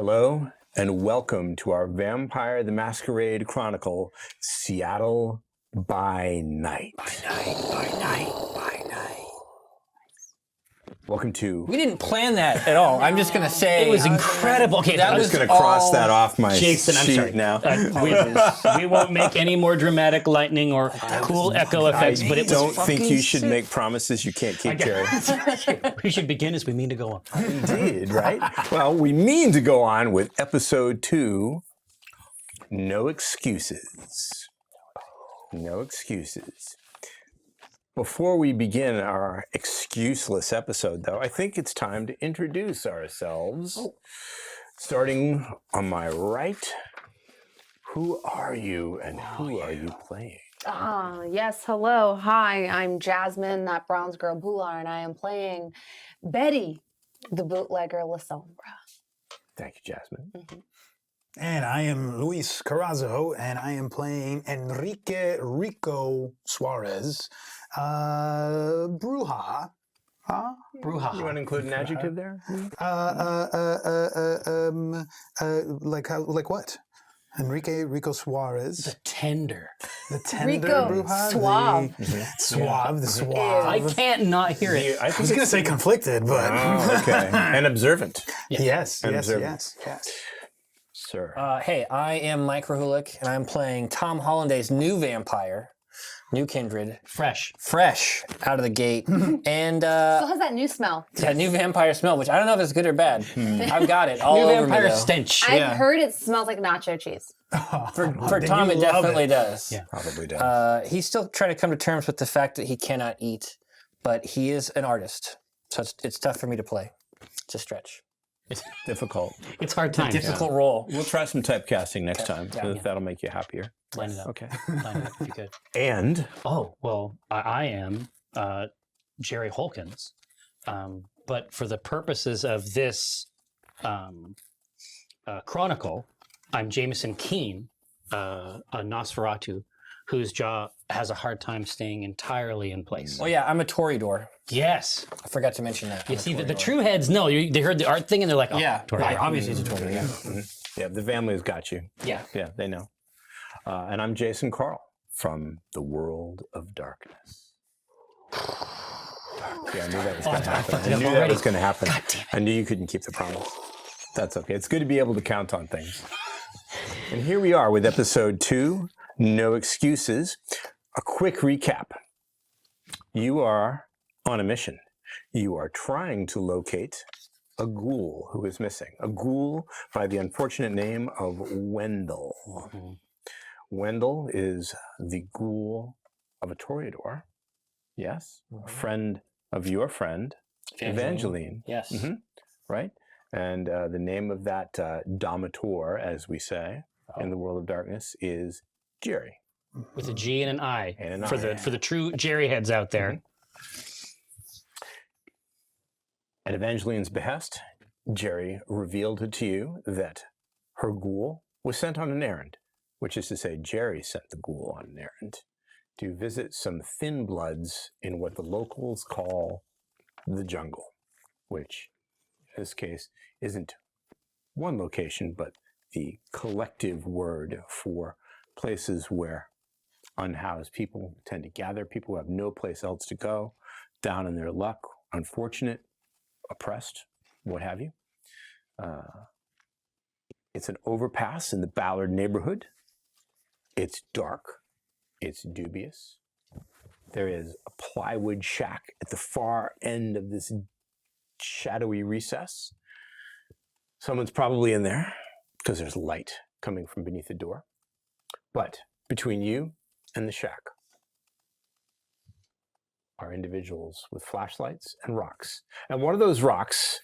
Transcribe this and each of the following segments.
Hello, and welcome to our Vampire the Masquerade Chronicle, Seattle by Night. By night. Welcome to... We didn't plan that at all. I'm just going to say... It was incredible. Okay, I'm just going to cross that off my Jason, I'm sheet sorry. now. We won't make any more dramatic lightning or cool echo effects, but it was don't think you fucking should sick. make promises you can't keep, Jerry. We should begin as we mean to go on. Indeed, right? Well, we mean to go on with episode 2, No Excuses. No Excuses. Before we begin our excuseless episode, though, I think it's time to introduce ourselves. Starting on my right, who are you and who are you playing? Yes, hello. Hi, I'm Jasmine, that bronze girl Bhullar, and I am playing Betty, the bootlegger Lasombra. Thank you, Jasmine. Mm-hmm. And I am Luis Carazo, and I am playing Enrique Rico Suarez, Brujah. Brujah. You want to include an adjective there? Like what? Enrique Rico Suarez. The tender. The tender Rico, Brujah. suave. The suave. I can't not hear it. I I was going to say conflicted, but... Oh, okay. And observant, Yes. observant. Sir. Hey, I am Mike Krahulik, and I'm playing Tom Hollandaise, new vampire, new kindred, Fresh. fresh out of the gate, and Still has that new smell. that new vampire smell, which I don't know if it's good or bad. I've got it all New over me, vampire though. stench. I've heard it smells like nacho cheese. For Then Tom, you it love definitely it. does. Yeah. Probably does. He's still trying to come to terms with the fact that he cannot eat, but he is an artist, so it's tough for me to play. It's a stretch. It's difficult. It's hard times. Difficult role. We'll try some typecasting next time. Yeah. So that'll make you happier. Line it up. Okay. Line it up if you could. And Oh, well, I am Jerry Holkins. But for the purposes of this chronicle, I'm Jamison Keen, a Nosferatu, whose jaw has a hard time staying entirely in place. Oh yeah, I'm a Toreador. Yes. I forgot to mention that. You I'm a see, the Toreador. true heads know. They heard the art thing and they're like, oh, Yeah, Toreador. obviously it's a Toreador. Yeah. yeah, the family's got you. Yeah. Yeah, they know. And I'm Jason Carl from the World of Darkness. Yeah, I knew that was going to happen. I knew that was going to happen. God damn it. I knew you couldn't keep the promise. That's okay. It's good to be able to count on things. And here we are with episode 2, No Excuses. A quick recap. You are on a mission. You are trying to locate a ghoul who is missing. A ghoul by the unfortunate name of Wendell. Mhm. Wendell is the ghoul of a Toreador. Yes, a friend of your friend, Evangeline. Yes. Mhm. Right? And the name of that domator, as we say in the World of Darkness, is Jerry. With a G and an I. And an for I. the true Jerry heads out there. At Evangeline's behest, Jerry revealed to you that her ghoul was sent on an errand, which is to say Jerry sent the ghoul on an errand to visit some thin bloods in what the locals call the jungle, which in this case isn't one location, but the collective word for places where unhoused people tend to gather, people who have no place else to go, down in their luck, unfortunate, oppressed, what have you. It's an overpass in the Ballard neighborhood. It's dark. It's dubious. There is a plywood shack at the far end of this shadowy recess. Someone's probably in there because there's light coming from beneath the door. But between you and the shack are individuals with flashlights and rocks. And one of those rocks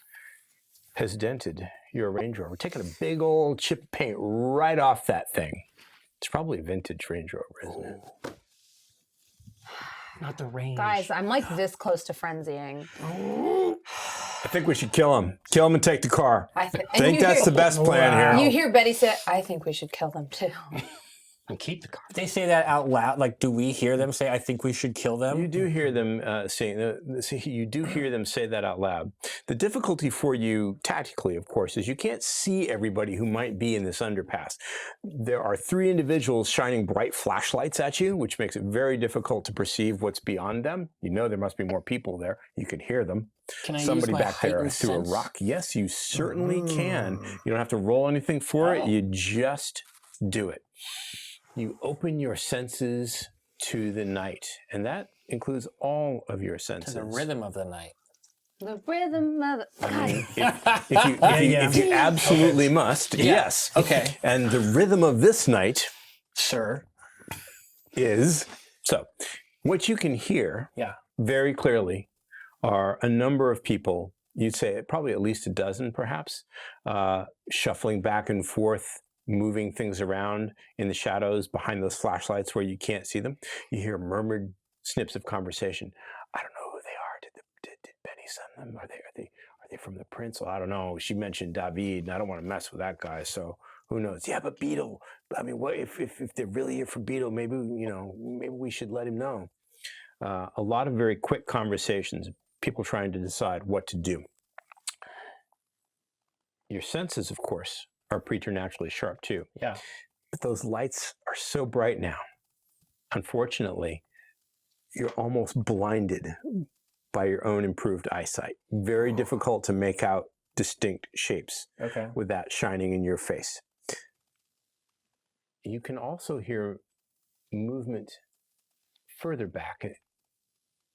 has dented your Range Rover. We're taking a big old chip of paint right off that thing. It's probably a vintage Range Rover, isn't it? Not the range. Guys, I'm like this close to frenzying. I think we should kill him. Kill him and take the car. I I think that's the best plan You here. hear Betty say, I think we should kill them too. And keep the car. They say that out loud. Like, do we hear them say, "I think we should kill them"? You do hear them you do hear them say that out loud. The difficulty for you tactically, of course, is you can't see everybody who might be in this underpass. There are 3 individuals shining bright flashlights at you, which makes it very difficult to perceive what's beyond them. You know there must be more people there. You can hear them. Can I Somebody use my back there heightened through sense? a rock. Yes, you certainly can. You don't have to roll anything for it. You just do it. You open your senses to the night, and that includes all of your To senses. the rhythm of the night. The rhythm of the... I mean, if you absolutely must, yes. Okay. And the rhythm of this night Sure. is, so what you can hear Yeah. very clearly are a number of people, you'd say probably at least a dozen perhaps, shuffling back and forth, moving things around in the shadows behind those flashlights where you can't see them. You hear murmured snips of conversation. I don't know who they are. Did Betty send them? Are they from the prince? Well, I don't know. She mentioned David, and I don't want to mess with that guy. So who knows? Yeah, but Beetle. I mean, what if they're really here for Beetle? Maybe maybe we should let him know. A lot of very quick conversations. People trying to decide what to do. Your senses, of course, are preternaturally sharp too. Yeah. But those lights are so bright now. Unfortunately, you're almost blinded by your own improved eyesight. Very difficult to make out distinct shapes Okay. with that shining in your face. You can also hear movement further back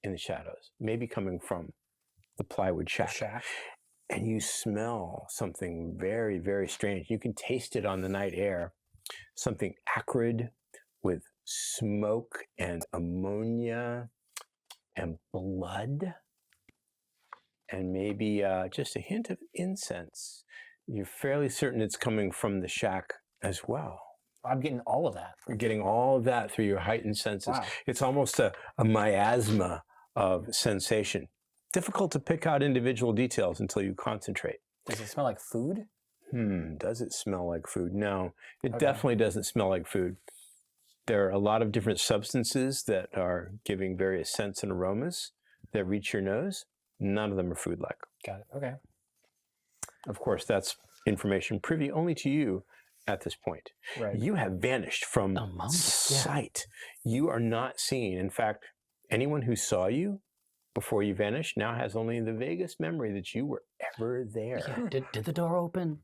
in the shadows, maybe coming from the plywood shack. And you smell something very, very strange. You can taste it on the night air. Something acrid with smoke and ammonia and blood. And maybe just a hint of incense. You're fairly certain it's coming from the shack as well. I'm getting all of that. You're getting all of that through your heightened senses. Wow. It's almost a miasma of sensation. Difficult to pick out individual details until you concentrate. Does it smell like food? Does it smell like food? No, it Okay. definitely doesn't smell like food. There are a lot of different substances that are giving various scents and aromas that reach your nose. None of them are food-like. Got it. Okay. Of course, that's information privy only to you at this point. Right. You have vanished from Among us, sight. You are not seen. In fact, anyone who saw you before you vanished now has only the vaguest memory that you were ever there. Yeah. Did the door open?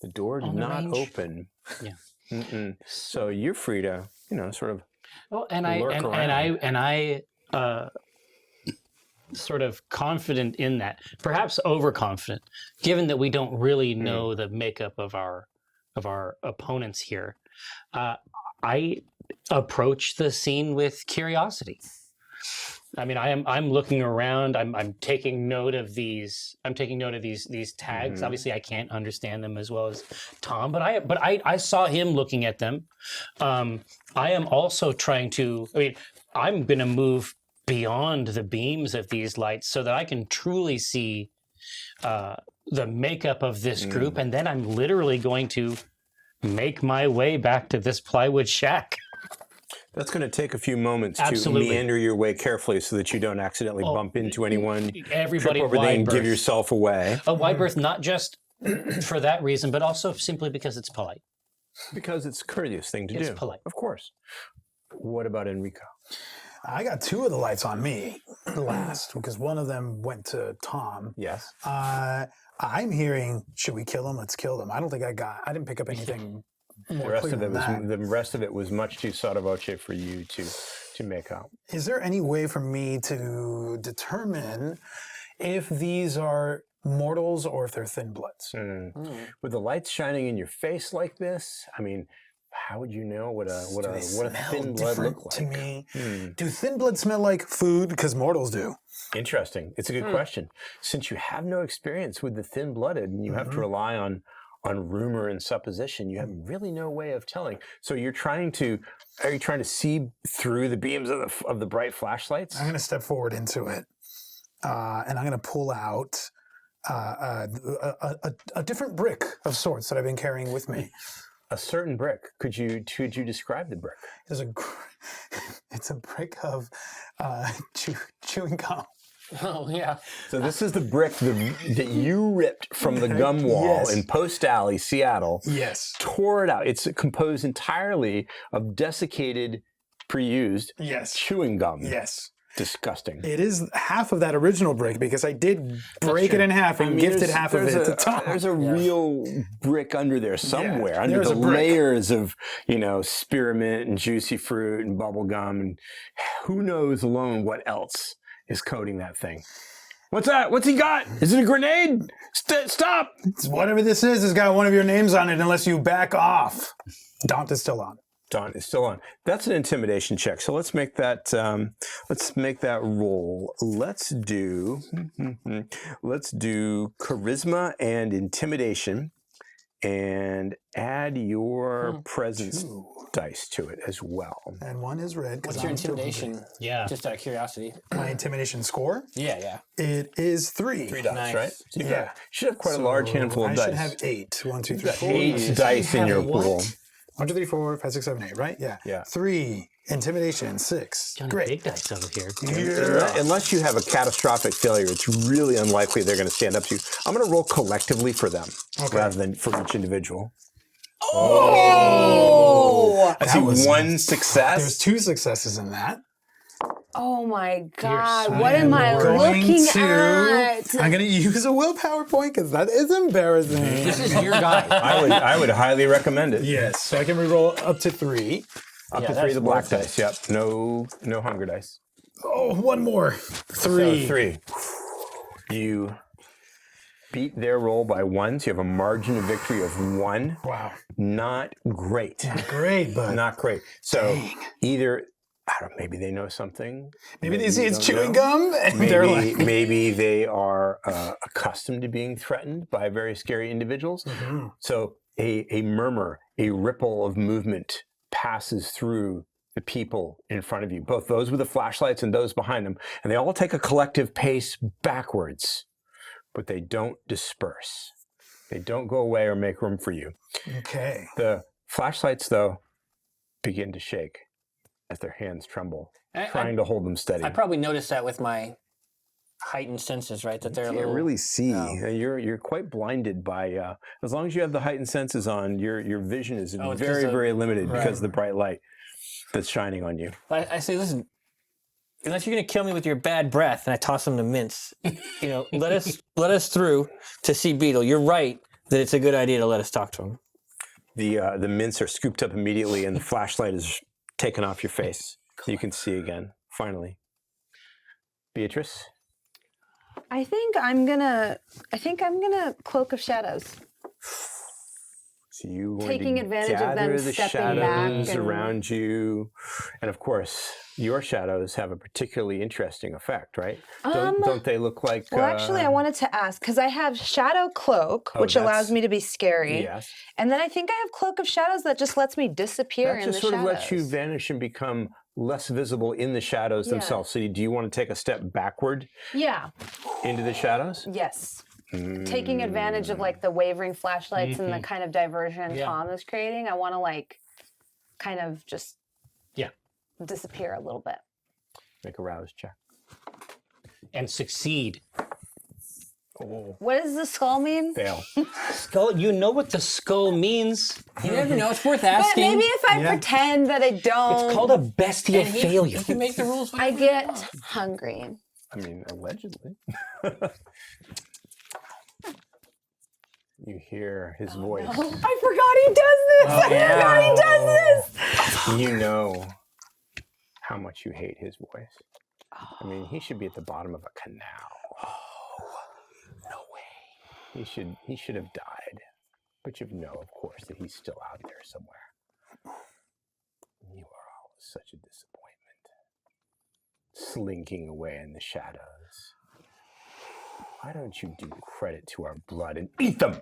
The door did On the not range? open. Yeah. So you're free to, sort of. Well, and lurk around. I sort of confident in that, perhaps overconfident, given that we don't really know the makeup of our opponents here. I approach the scene with curiosity. I mean, I'm looking around. I'm taking note of these. I'm taking note of these tags. Obviously, I can't understand them as well as Tom, but I saw him looking at them. I am also trying to. I mean, I'm going to move beyond the beams of these lights so that I can truly see the makeup of this group, and then I'm literally going to make my way back to this plywood shack. That's going to take a few moments Absolutely. to meander your way carefully so that you don't accidentally bump into anyone, Everybody trip over there and wide give berth. yourself away. A wide berth, not just for that reason, but also simply because it's polite. Because it's a courteous thing to do. It's polite. Of course. What about Enrico? I got 2 of the lights on me last because one of them went to Tom. Yes. I'm hearing, should we kill him? Let's kill them. I don't think I didn't pick up anything more clear than that. The rest of it was much too sotto voce for you to make out. Is there any way for me to determine if these are mortals or if they're thin bloods? With the lights shining in your face like this, I mean, how would you know what a Do they smell thin blood different look like? to me? Do thin blood smell like food? Because mortals do. Interesting. It's a good question. Since you have no experience with the thin-blooded, and you have to rely on rumor and supposition, you have really no way of telling. So are you trying to see through the beams of the bright flashlights? I'm going to step forward into it, and I'm going to pull out a different brick of sorts that I've been carrying with me. A certain brick. Could you describe the brick? It's a brick of chewing gum. Oh, yeah. So this is the brick that you ripped from the gum wall Yes. in Post Alley, Seattle. Yes. Tore it out. It's composed entirely of desiccated, pre-used Yes. chewing gum. Yes. Disgusting. It is half of that original brick because I did break it in half and gifted half of it to Tom. There's a real brick under there somewhere, under there's the a brick. layers of, spearmint and juicy fruit and bubble gum, and who knows alone what else is coating that thing. What's that? What's he got? Is it a grenade? Stop! Whatever this is has got one of your names on it unless you back off. Daunt is still on. Daunt is still on. That's an intimidation check. So let's make that. Roll. Let's do charisma and intimidation, and add your presence dice to it as well. And one is red. 'cause What's your I'm still intimidation? Yeah. Just out of curiosity. my intimidation score? Yeah. It is 3. 3 dice, Nice. right? So you Yeah. should have quite a large handful of I dice. should have 8. 1, 2, 3, 4. 8 dice in your pool. 1, 2, 3, 4, 5, 6, 7, 8, right? Yeah. Yeah. 3. Intimidation. 6. Johnny, Great. big dice over here. Yeah. Unless you have a catastrophic failure, it's really unlikely they're going to stand up to you. I'm going to roll collectively for them rather than for each individual. Oh! I see was- one success. There's 2 successes in that. Oh my God. son. What am I looking at? I'm going to use a willpower point because that is embarrassing. This is your guy. I would highly recommend it. Yes. So I can reroll up to 3. Up Yeah, to 3 that's of the black worth it. dice. Yep. No hunger dice. Oh, one more. 3. So 3. You beat their roll by 1, so you have a margin of victory of 1. Wow. Not great. Great, but Not great. So either, I don't know, maybe they know something. maybe they you see it's don't chewing know. gum and they're like, Maybe they are accustomed to being threatened by very scary individuals. Mm-hmm. So a murmur, a ripple of movement passes through the people in front of you, both those with the flashlights and those behind them, and they all take a collective pace backwards, but they don't disperse. They don't go away or make room for you. okay. The flashlights, though, begin to shake as their hands tremble, trying to hold them steady. I probably noticed that with my heightened senses, right? That they're a Can't little. really see. Oh. You're quite blinded by. As long as you have the heightened senses on, your vision is Oh, it's 'cause very of- very limited right. because of the bright light that's shining on you. I say, listen, unless you're gonna kill me with your bad breath, and I toss them to mince, let us through to see Beetle. You're right that it's a good idea to let us talk to him. The mints are scooped up immediately, and the flashlight is taken off your face. You can see again. Finally, Beatrice. I think I'm gonna Cloak of Shadows. So you going Taking to advantage of them gather the stepping back shadows and- around you, and of course, your shadows have a particularly interesting effect, right? Don't they look like? Well, actually, I wanted to ask because I have Shadow Cloak, which allows that's- me to be scary, Yes. and then I think I have Cloak of Shadows that just lets me disappear That in just the sort of shadows. lets you vanish and become less visible in the shadows Yeah. themselves. So do you want to take a step backward Yeah. into the shadows? Yes. Taking advantage of like the wavering flashlights and the kind of diversion Yeah. Tom is creating, I want to like kind of just Yeah. disappear a little bit. Make a rouse check. And succeed. What does the skull mean? Fail. Skull, you know what the skull means. You never know. It's worth But asking. maybe if I pretend that I don't, It's called a bestia And he- failure. He can make the rules. I get hungry. I mean, allegedly. You hear his voice. I forgot he does this. I forgot he does this. You know how much you hate his voice. I mean, he should be at the bottom of a canal. No way. He should have died. But you know, of course, that he's still out there somewhere. You are all such a disappointment. Slinking away in the shadows. Why don't you do credit to our blood and eat them?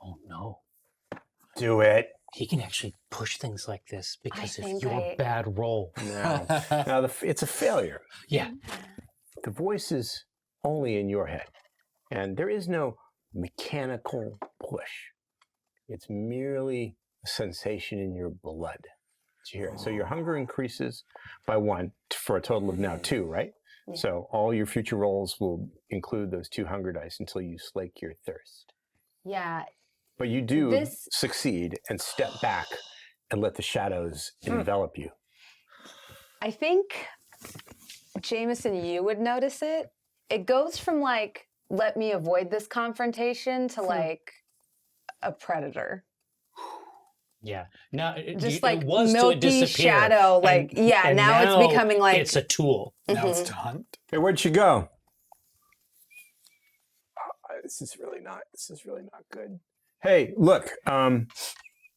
Oh no. Do it. He can actually push things like this because of think your I- bad roll. Now, it's a failure. Yeah. The voice is only in your head. And there is no mechanical push. It's merely a sensation in your blood. Did you hear it? So your hunger increases by 1 for a total of now 2, right? So all your future rolls will include those 2 hunger dice until you slake your thirst. Yeah. But you do succeed and step back and let the shadows envelop you. I think, Jamison, you would notice it. It goes from like, let me avoid this confrontation to like a predator. Yeah. Now, Just it like was milky to disappear, shadow. Like, and now it's becoming like. It's a tool. Now it's to hunt. Hey, where'd she go? This is really not good. Hey, look.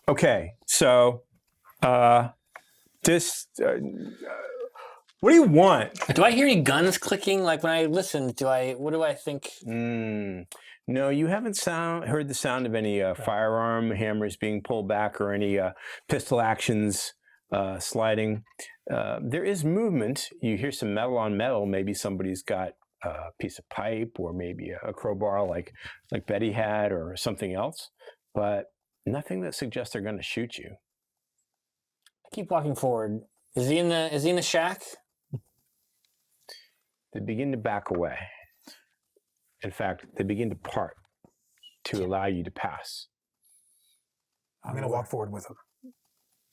Okay, so this. What do you want? Do I hear any guns clicking? Like when I listen, what do I think? No, you haven't heard the sound of any firearm hammers being pulled back or any pistol actions sliding. There is movement. You hear some metal on metal. Maybe somebody's got a piece of pipe or maybe a crowbar like Betty had or something else, but nothing that suggests they're going to shoot you. I keep walking forward. Is he in the shack? They begin to back away. In fact, they begin to part to allow you to pass. I'm going to walk forward with him.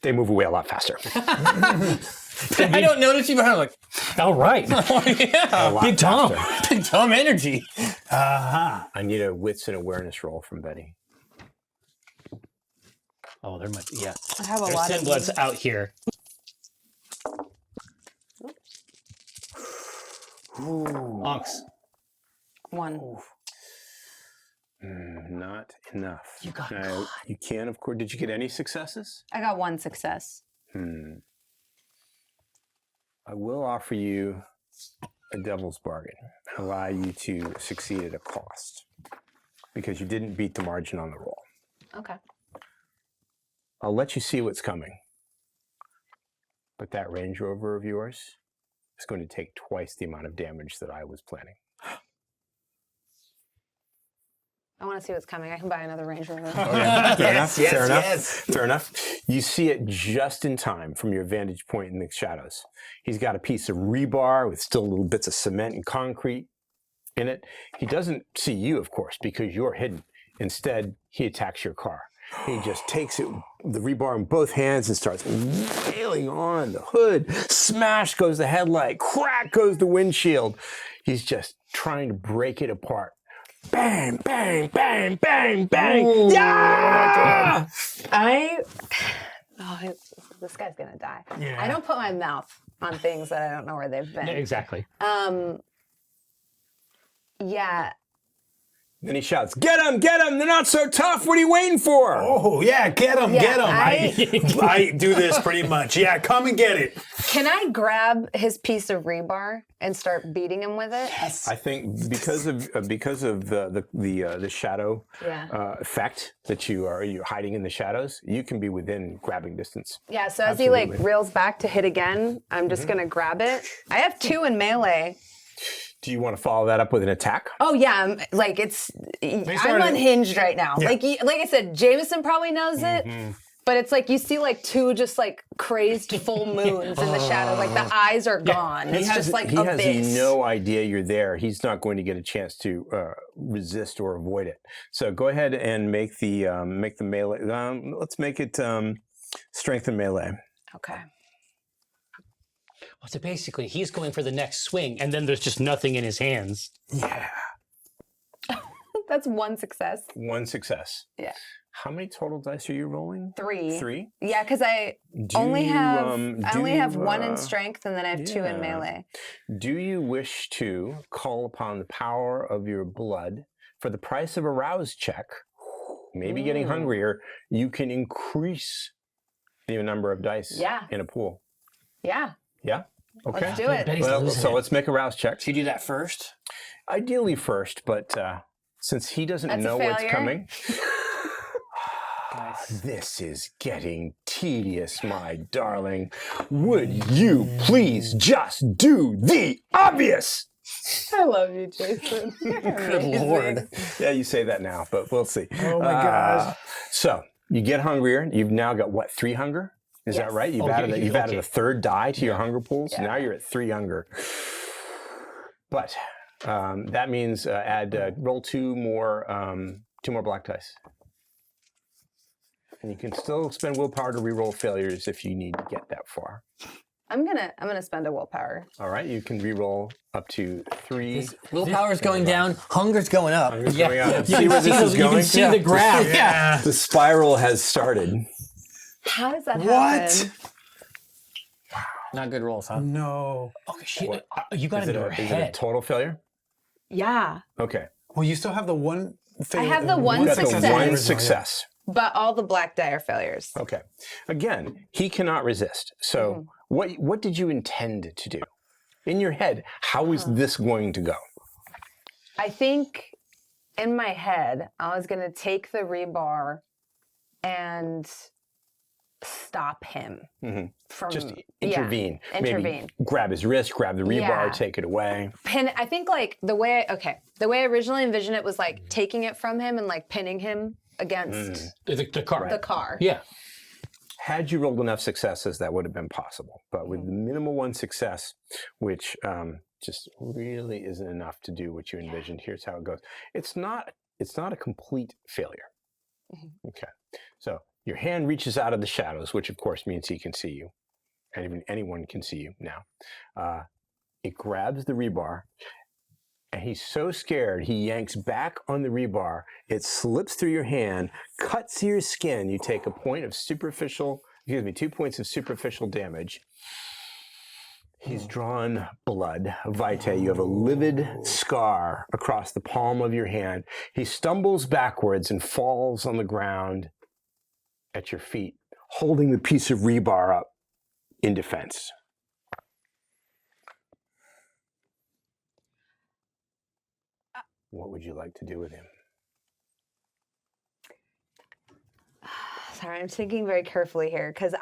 They move away a lot faster. I don't notice you behind. I'm like, All right. yeah, Big Tom. Big Tom energy. I need a wits and awareness roll from Betty. Oh, there might be, yeah. I have a There's lot thin of bloods out here. Onks. 1. Not enough. You got now, you can, of course. Did you get any successes? I got 1 success. I will offer you a devil's bargain and allow you to succeed at a cost because you didn't beat the margin on the roll. Okay. I'll let you see what's coming. But that Range Rover of yours is going to take twice the amount of damage that I was planning. I want to see what's coming. I can buy another Range Rover. Fair enough. You see it just in time from your vantage point in the shadows. He's got a piece of rebar with still little bits of cement and concrete in it. He doesn't see you, of course, because you're hidden. Instead, he attacks your car. He just takes the rebar in both hands and starts wailing on the hood. Smash goes the headlight. Crack goes the windshield. He's just trying to break it apart. Bang, bang, bang, bang, bang. Ooh. Yeah! This guy's going to die. Yeah. I don't put my mouth on things that I don't know where they've been. Exactly. Yeah. Then he shouts, get him, they're not so tough, what are you waiting for? Oh, yeah, get him, Yeah, get him. I do this pretty much. Yeah, come and get it. Can I grab his piece of rebar and start beating him with it? Yes. I think because of the shadow effect that you're hiding in the shadows, you can be within grabbing distance. Yeah, so as he like reels back to hit again, I'm just going to grab it. I have 2 in melee. Do you want to follow that up with an attack? Oh yeah, I'm unhinged right now. Yeah. Like I said, Jamison probably knows it, but it's like you see like 2 just like crazed full moons in the shadow. Like the eyes are gone. It's just like he abyss. has no idea you're there. He's not going to get a chance to resist or avoid it. So go ahead and make the melee. Let's make it strength and melee. Okay. Well, so basically, he's going for the next swing, and then there's just nothing in his hands. Yeah. That's 1 success. 1 success. Yeah. How many total dice are you rolling? 3. 3? Yeah, because I only have 1 in strength and then I have 2 in melee. Do you wish to call upon the power of your blood for the price of a rouse check? Maybe getting hungrier, you can increase the number of dice in a pool. Yeah. Yeah? Okay. Let's do it. Betty's Well, losing so it. let's make a rouse check. Should you do that first? Ideally first, but since he doesn't That's a know what's failure. coming, Nice. this is getting tedious, my darling. Would you please just do the obvious? I love you, Jason. Good Lord. Yeah, you say that now, but we'll see. Oh my gosh. So you get hungrier. You've now got what, 3 hunger? Is that right? You've added a 3rd die to your hunger pool, so now you're at 3 hunger. But that means roll two more black dice. And you can still spend willpower to reroll failures if you need to get that far. I'm gonna spend a willpower. All right, you can reroll up to 3. Willpower's going down, hunger's going up. Going up. You See can where see this is the- you going? can see the graph. Yeah. The spiral has started. How does that happen? What? Not good rolls, huh? No. Okay, you got Is it into her a head. total failure? Yeah, Okay. Well, you still have the one. I have the one You got the success. one success. but all the black die are failures. Okay. Again, he cannot resist. So what did you intend to do? In your head, how is this going to go? I think in my head, I was going to take the rebar and stop him from Just intervene. intervene. Maybe grab his wrist, grab the rebar, Yeah. take it away. Pin. I think like the way I originally envisioned it was like taking it from him and like pinning him against The car. the car. Yeah. Had you rolled enough successes, that would have been possible. But with the minimal one success, which just really isn't enough to do what you envisioned, here's how it goes. It's not a complete failure. Okay. So your hand reaches out of the shadows, which of course means he can see you. And even anyone can see you now. It grabs the rebar, and he's so scared, he yanks back on the rebar. It slips through your hand, cuts your skin. You take 2 points of superficial damage. He's drawn blood. Vitae, you have a livid scar across the palm of your hand. He stumbles backwards and falls on the ground at your feet, holding the piece of rebar up in defense. What would you like to do with him? Sorry, I'm thinking very carefully here because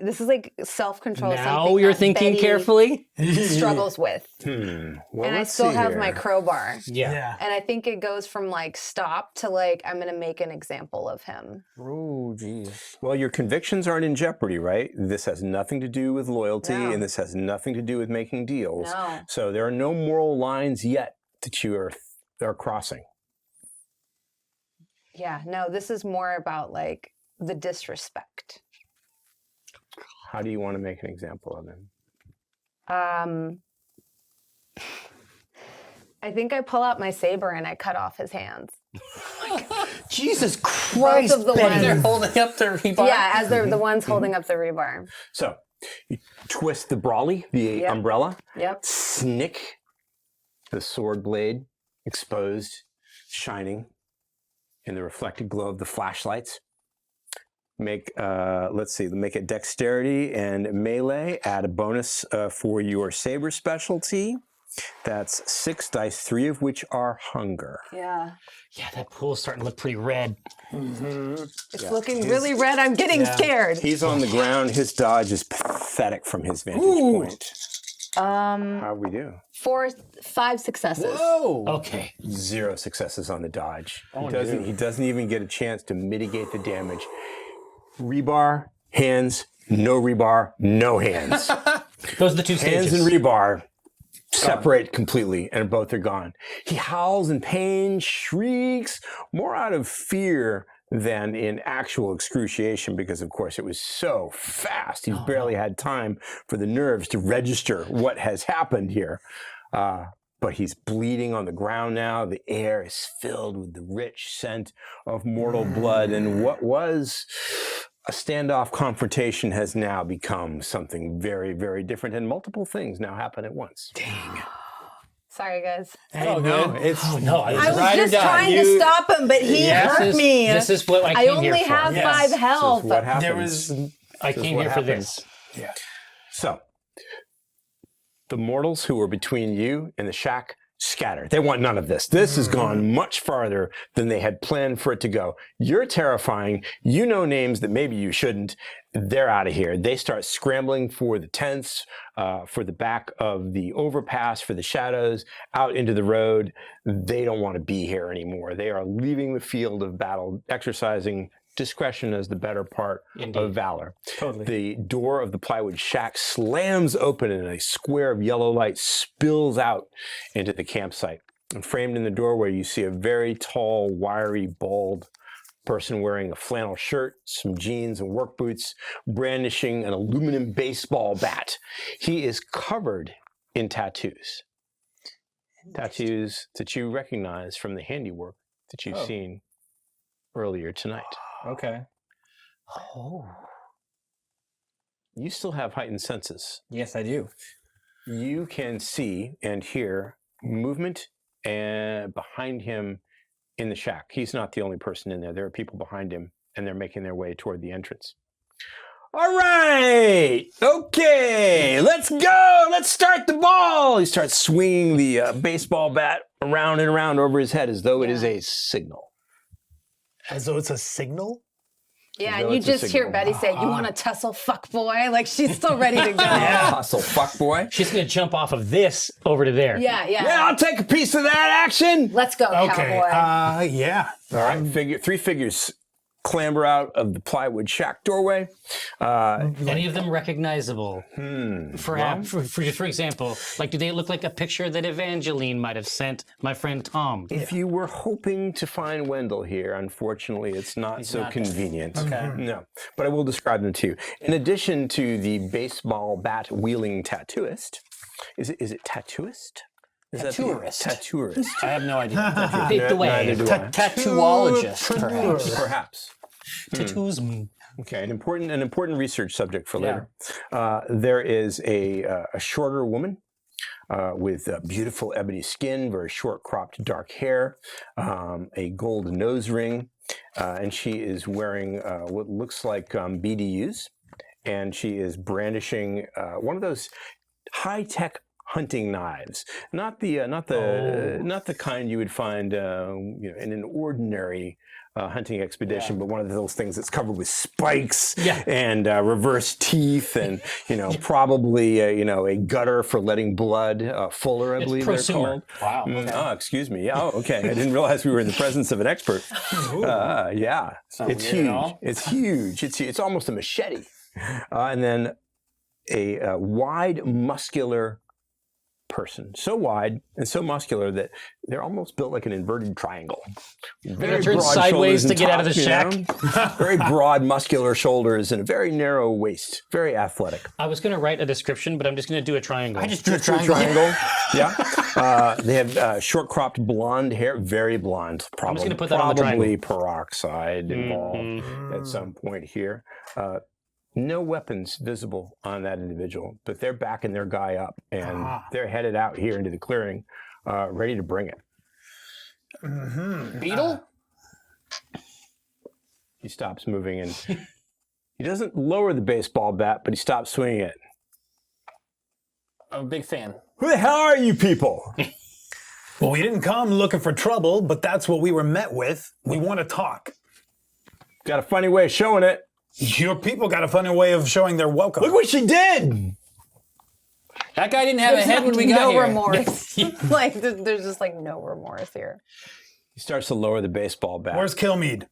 this is like self-control. Now something you're that thinking Betty struggles struggles with, Well, and I let's still see have here. my crowbar. Yeah. And I think it goes from like stop to like I'm gonna make an example of him. Oh, geez. Well, your convictions aren't in jeopardy, right? This has nothing to do with loyalty, No. and this has nothing to do with making deals. No. So there are no moral lines yet that you are crossing. Yeah, no, this is more about like the disrespect. How do you want to make an example of him? I think I pull out my saber and I cut off his hands. Jesus Both Christ, of the Betty. They're ones. holding up their rebar. Yeah, as they're the ones holding up the rebar. So you twist the brawly, the Yep. umbrella, Yep. snick the sword blade exposed, shining in the reflected glow of the flashlights. Make it dexterity and melee. Add a bonus for your saber specialty. That's 6 dice, 3 of which are hunger. Yeah. Yeah, that pool's starting to look pretty red. It's looking really red. I'm getting scared. He's on the ground. His dodge is pathetic from his vantage point. How we do? 5 successes. Whoa. Okay. 0 successes on the dodge. He doesn't even get a chance to mitigate the damage. Rebar, hands, no rebar, no hands. Those are the two stages. Hands and rebar separate completely, and both are gone. He howls in pain, shrieks, more out of fear than in actual excruciation, because of course it was so fast. He's barely had time for the nerves to register what has happened here. But he's bleeding on the ground now. The air is filled with the rich scent of mortal blood, and what was a standoff confrontation has now become something very, very different, and multiple things now happen at once. Sorry, guys. Oh, no. It's No, I was ride or just die. trying to stop him, but he hurt me. This is what I I came here only for. have Yes. 5 health. What happens? There was. I This is came what here for happens. this. Yeah. So, the mortals who were between you and the shack scatter. They want none of this. This has gone much farther than they had planned for it to go. You're terrifying. You know names that maybe you shouldn't. They're out of here. They start scrambling for the tents, for the back of the overpass, for the shadows, out into the road. They don't want to be here anymore. They are leaving the field of battle, exercising discretion is the better part of valor. Totally. The door of the plywood shack slams open and a square of yellow light spills out into the campsite. And framed in the doorway, you see a very tall, wiry, bald person wearing a flannel shirt, some jeans and work boots, brandishing an aluminum baseball bat. He is covered in tattoos. Tattoos that you recognize from the handiwork that you've seen earlier tonight. Okay. Oh. You still have heightened senses. Yes, I do. You can see and hear movement and behind him in the shack. He's not the only person in there. There are people behind him, and they're making their way toward the entrance. All right. Okay, let's go. Let's start the ball. He starts swinging the baseball bat around and around over his head as though it is a signal. As though it's a signal? Yeah, No, and you it's a just hear signal. Betty say, "You want to tussle, fuck boy?" Like she's still ready to go. Hustle, fuck boy. She's going to jump off of this over to there. Yeah. Yeah, I'll take a piece of that action. Let's go, Okay. cowboy. Yeah. All right, three figures clamber out of the plywood shack doorway. Any of them recognizable? For example, like, do they look like a picture that Evangeline might have sent my friend Tom? If you were hoping to find Wendell here, unfortunately, it's not so convenient. Okay. No, but I will describe them to you. In addition to the baseball bat wielding tattooist, is it tattooist? Is that the- Tattooist. Tattooist. I have no idea. Take the way. Neither do I. Tattooologist, perhaps. Perhaps. Tattoos. Okay, an important research subject for later. There is a shorter woman with beautiful ebony skin, very short cropped dark hair, a gold nose ring, and she is wearing what looks like BDUs, and she is brandishing one of those high tech hunting knives, not the kind you would find in an ordinary hunting expedition, but one of those things that's covered with spikes and reverse teeth, and probably a gutter for letting blood. Fuller, I believe they're called. Wow. Okay. Oh, excuse me. Yeah. Oh, okay. I didn't realize we were in the presence of an expert. Yeah. It's weird at all. huge. It's huge. It's almost a machete. And then a wide, muscular person, so wide and so muscular that they're almost built like an inverted triangle. Very turn broad sideways shoulders and to get out of top, the shack. Very broad, muscular shoulders and a very narrow waist. Very athletic. I was going to write a description, but I'm just going to do a triangle. I just drew a True triangle. Yeah. They have short cropped blonde hair, very blonde. I'm just gonna put that on the Probably peroxide involved at some point here. No weapons visible on that individual, but they're backing their guy up and they're headed out here into the clearing, ready to bring it. Beetle? He stops moving and he doesn't lower the baseball bat, but he stops swinging it. I'm a big fan. Who the hell are you people? Well, we didn't come looking for trouble, but that's what we were met with. We want to talk. Got a funny way of showing it. Your people got a funny way of showing their welcome. Look what she did. That guy didn't have a head when we got no here. remorse. Like there's just like no remorse here. He starts to lower the baseball bat. Where's Kilmeade?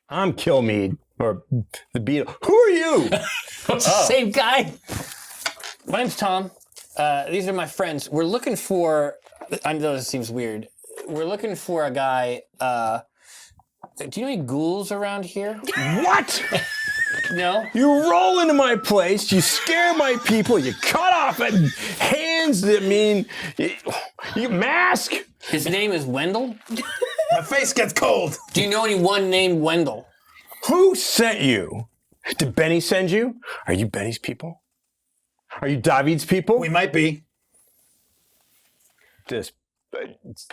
I'm Kilmeade, or the Beetle. Who are you? Same guy. My name's Tom. These are my friends. We're looking for. I know this seems weird. We're looking for a guy. Do you know any ghouls around here? What? No. You roll into my place, you scare my people, you cut off hands that mean you mask. His name is Wendell. My face gets cold. Do you know anyone named Wendell? Who sent you? Did Benny send you? Are you Benny's people? Are you David's people? We might be.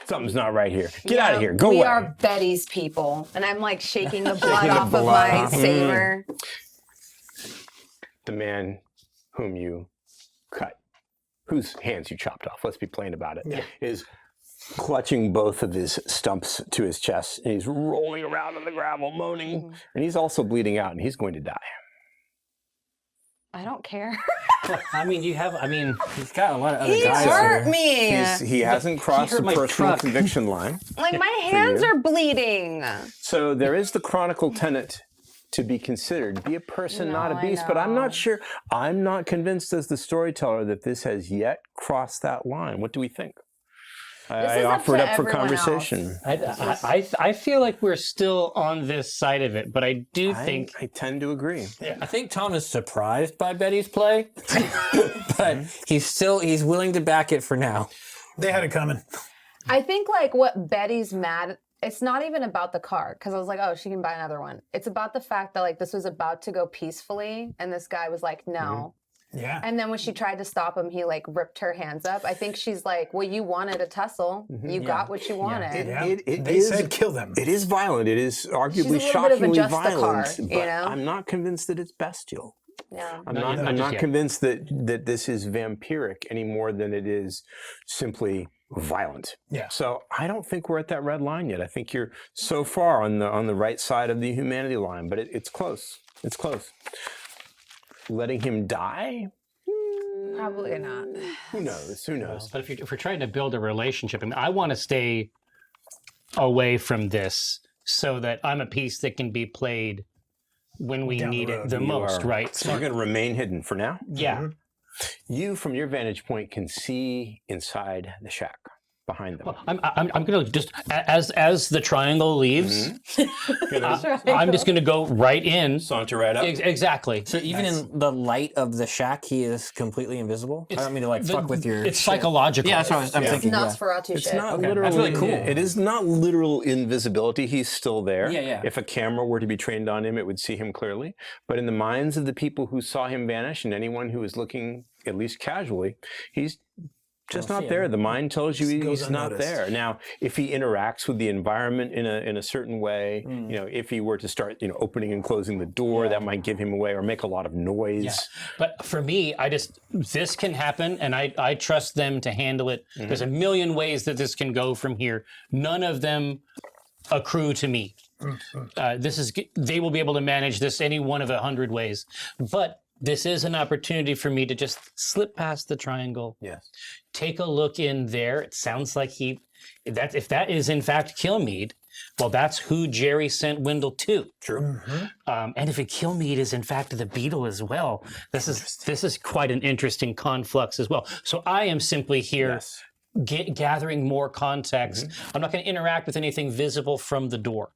Something's not right here. Get out of here. Go away. We are Betty's people, and I'm like shaking the blood Shaking the off of blood my off. saber. The man whom you cut, whose hands you chopped off, let's be plain about it, is clutching both of his stumps to his chest, and he's rolling around on the gravel, moaning, and he's also bleeding out, and he's going to die. I don't care. I mean, you have. I mean, He's got a lot of other He guys hurt here. me. He hasn't crossed hurt the my personal truck. conviction line. Like my hands you. are bleeding. So there is the chronicle tenet to be considered. Be a person, not a No, I beast. But I'm know. not sure. I'm not convinced as the storyteller that this has yet crossed that line. What do we think? I is up offer it to up for everyone conversation. I feel like we're still on this side of it, but I do think I tend to agree. I think Tom is surprised by Betty's play, but he's willing to back it for now. They had it coming. I think like what Betty's mad. It's not even about the car because I was like, oh, she can buy another one. It's about the fact that like this was about to go peacefully, and this guy was like, no. Yeah. And then when she tried to stop him, he like ripped her hands up. I think she's like, well, you wanted a tussle. You got what you wanted. Yeah. They is- said kill them. It is violent. It is arguably She's a little bit of a shockingly just the car, violent. you But know? I'm not convinced that it's bestial. Yeah. I'm Not not just yet. convinced that this is vampiric any more than it is simply violent. Yeah. So I don't think we're at that red line yet. I think you're so far on the right side of the humanity line, but it's close. It's close. Letting him die? Probably not. Who knows? Who knows? But if we're trying to build a relationship, I mean, I want to stay away from this so that I'm a piece that can be played when we Down the need it road. the You most, are- right? So you're going to remain hidden for now? Yeah. You, from your vantage point, can see inside the shack behind them. I'm going to just as the triangle leaves, I'm just going to go right in. Saunter right up. Exactly. So even in the light of the shack, he is completely invisible. I don't mean to like fuck with your. It's shit. psychological. Yeah, that's what I'm thinking. Yeah. Nosferatu It's shit. not Okay, literal. that's really cool. It is not literal invisibility. He's still there. Yeah, yeah. If a camera were to be trained on him, it would see him clearly. But in the minds of the people who saw him vanish, and anyone who is looking at least casually, he's just Don't not see there. him. The mind tells you Just goes he's not unnoticed. there. Now, if he interacts with the environment in a certain way, you know, if he were to start, opening and closing the door, that might give him away or make a lot of noise. Yeah. But for me, this can happen, and I trust them to handle it. There's a million ways that this can go from here. None of them accrue to me. They will be able to manage this any one of 100 ways. But this is an opportunity for me to just slip past the triangle. Yes. Take a look in there. It sounds like if that is in fact Kilmeade, well, that's who Jerry sent Wendell to. True. And if a Kilmeade is in fact the beetle as well, this is quite an interesting conflux as well. So I am simply here gathering more context. I'm not going to interact with anything visible from the door.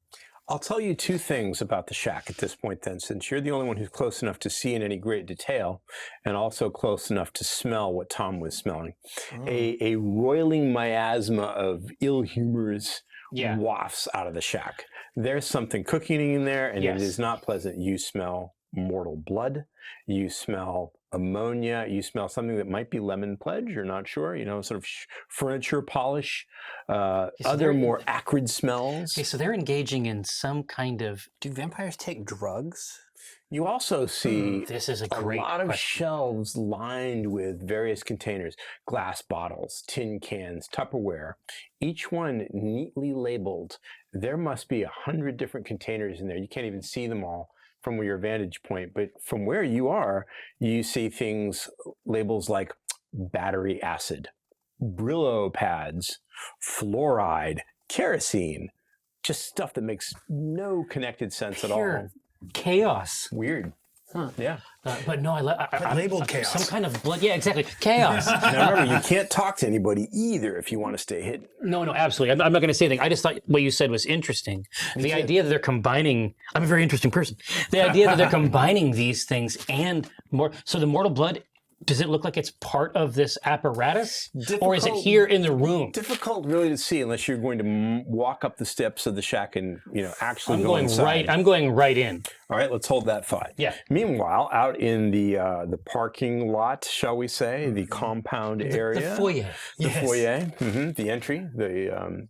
I'll tell you two things about the shack at this point then, since you're the only one who's close enough to see in any great detail and also close enough to smell what Tom was smelling. A roiling miasma of ill humors wafts out of the shack. There's something cooking in there, and it is not pleasant. You smell mortal blood. You smell ammonia. You smell something that might be lemon pledge. You're not sure. Sort of furniture polish. Other more acrid smells. Okay, so they're engaging in some kind of. Do vampires take drugs? You also see This is a a great lot of question. shelves lined with various containers, glass bottles, tin cans, Tupperware, each one neatly labeled. There must be 100 different containers in there. You can't even see them all from your vantage point, but from where you are, you see labels like battery acid, Brillo pads, fluoride, kerosene, just stuff that makes no connected sense at all. Pure chaos. Weird. Yeah. But no, I labeled chaos. Some kind of blood. Yeah, exactly. Chaos. Now remember, you can't talk to anybody either if you want to stay hidden. No, absolutely. I'm not going to say anything. I just thought what you said was interesting. The idea that they're combining, I'm a very interesting person. The idea that they're combining these things and more. So the mortal blood, does it look like it's part of this apparatus? Or is it here in the room? Difficult really to see unless you're going to walk up the steps of the shack and, actually go inside. I'm going right in. All right, let's hold that thought. Yeah. Meanwhile, out in the parking lot, shall we say, the compound area. The foyer. The foyer, the entry, the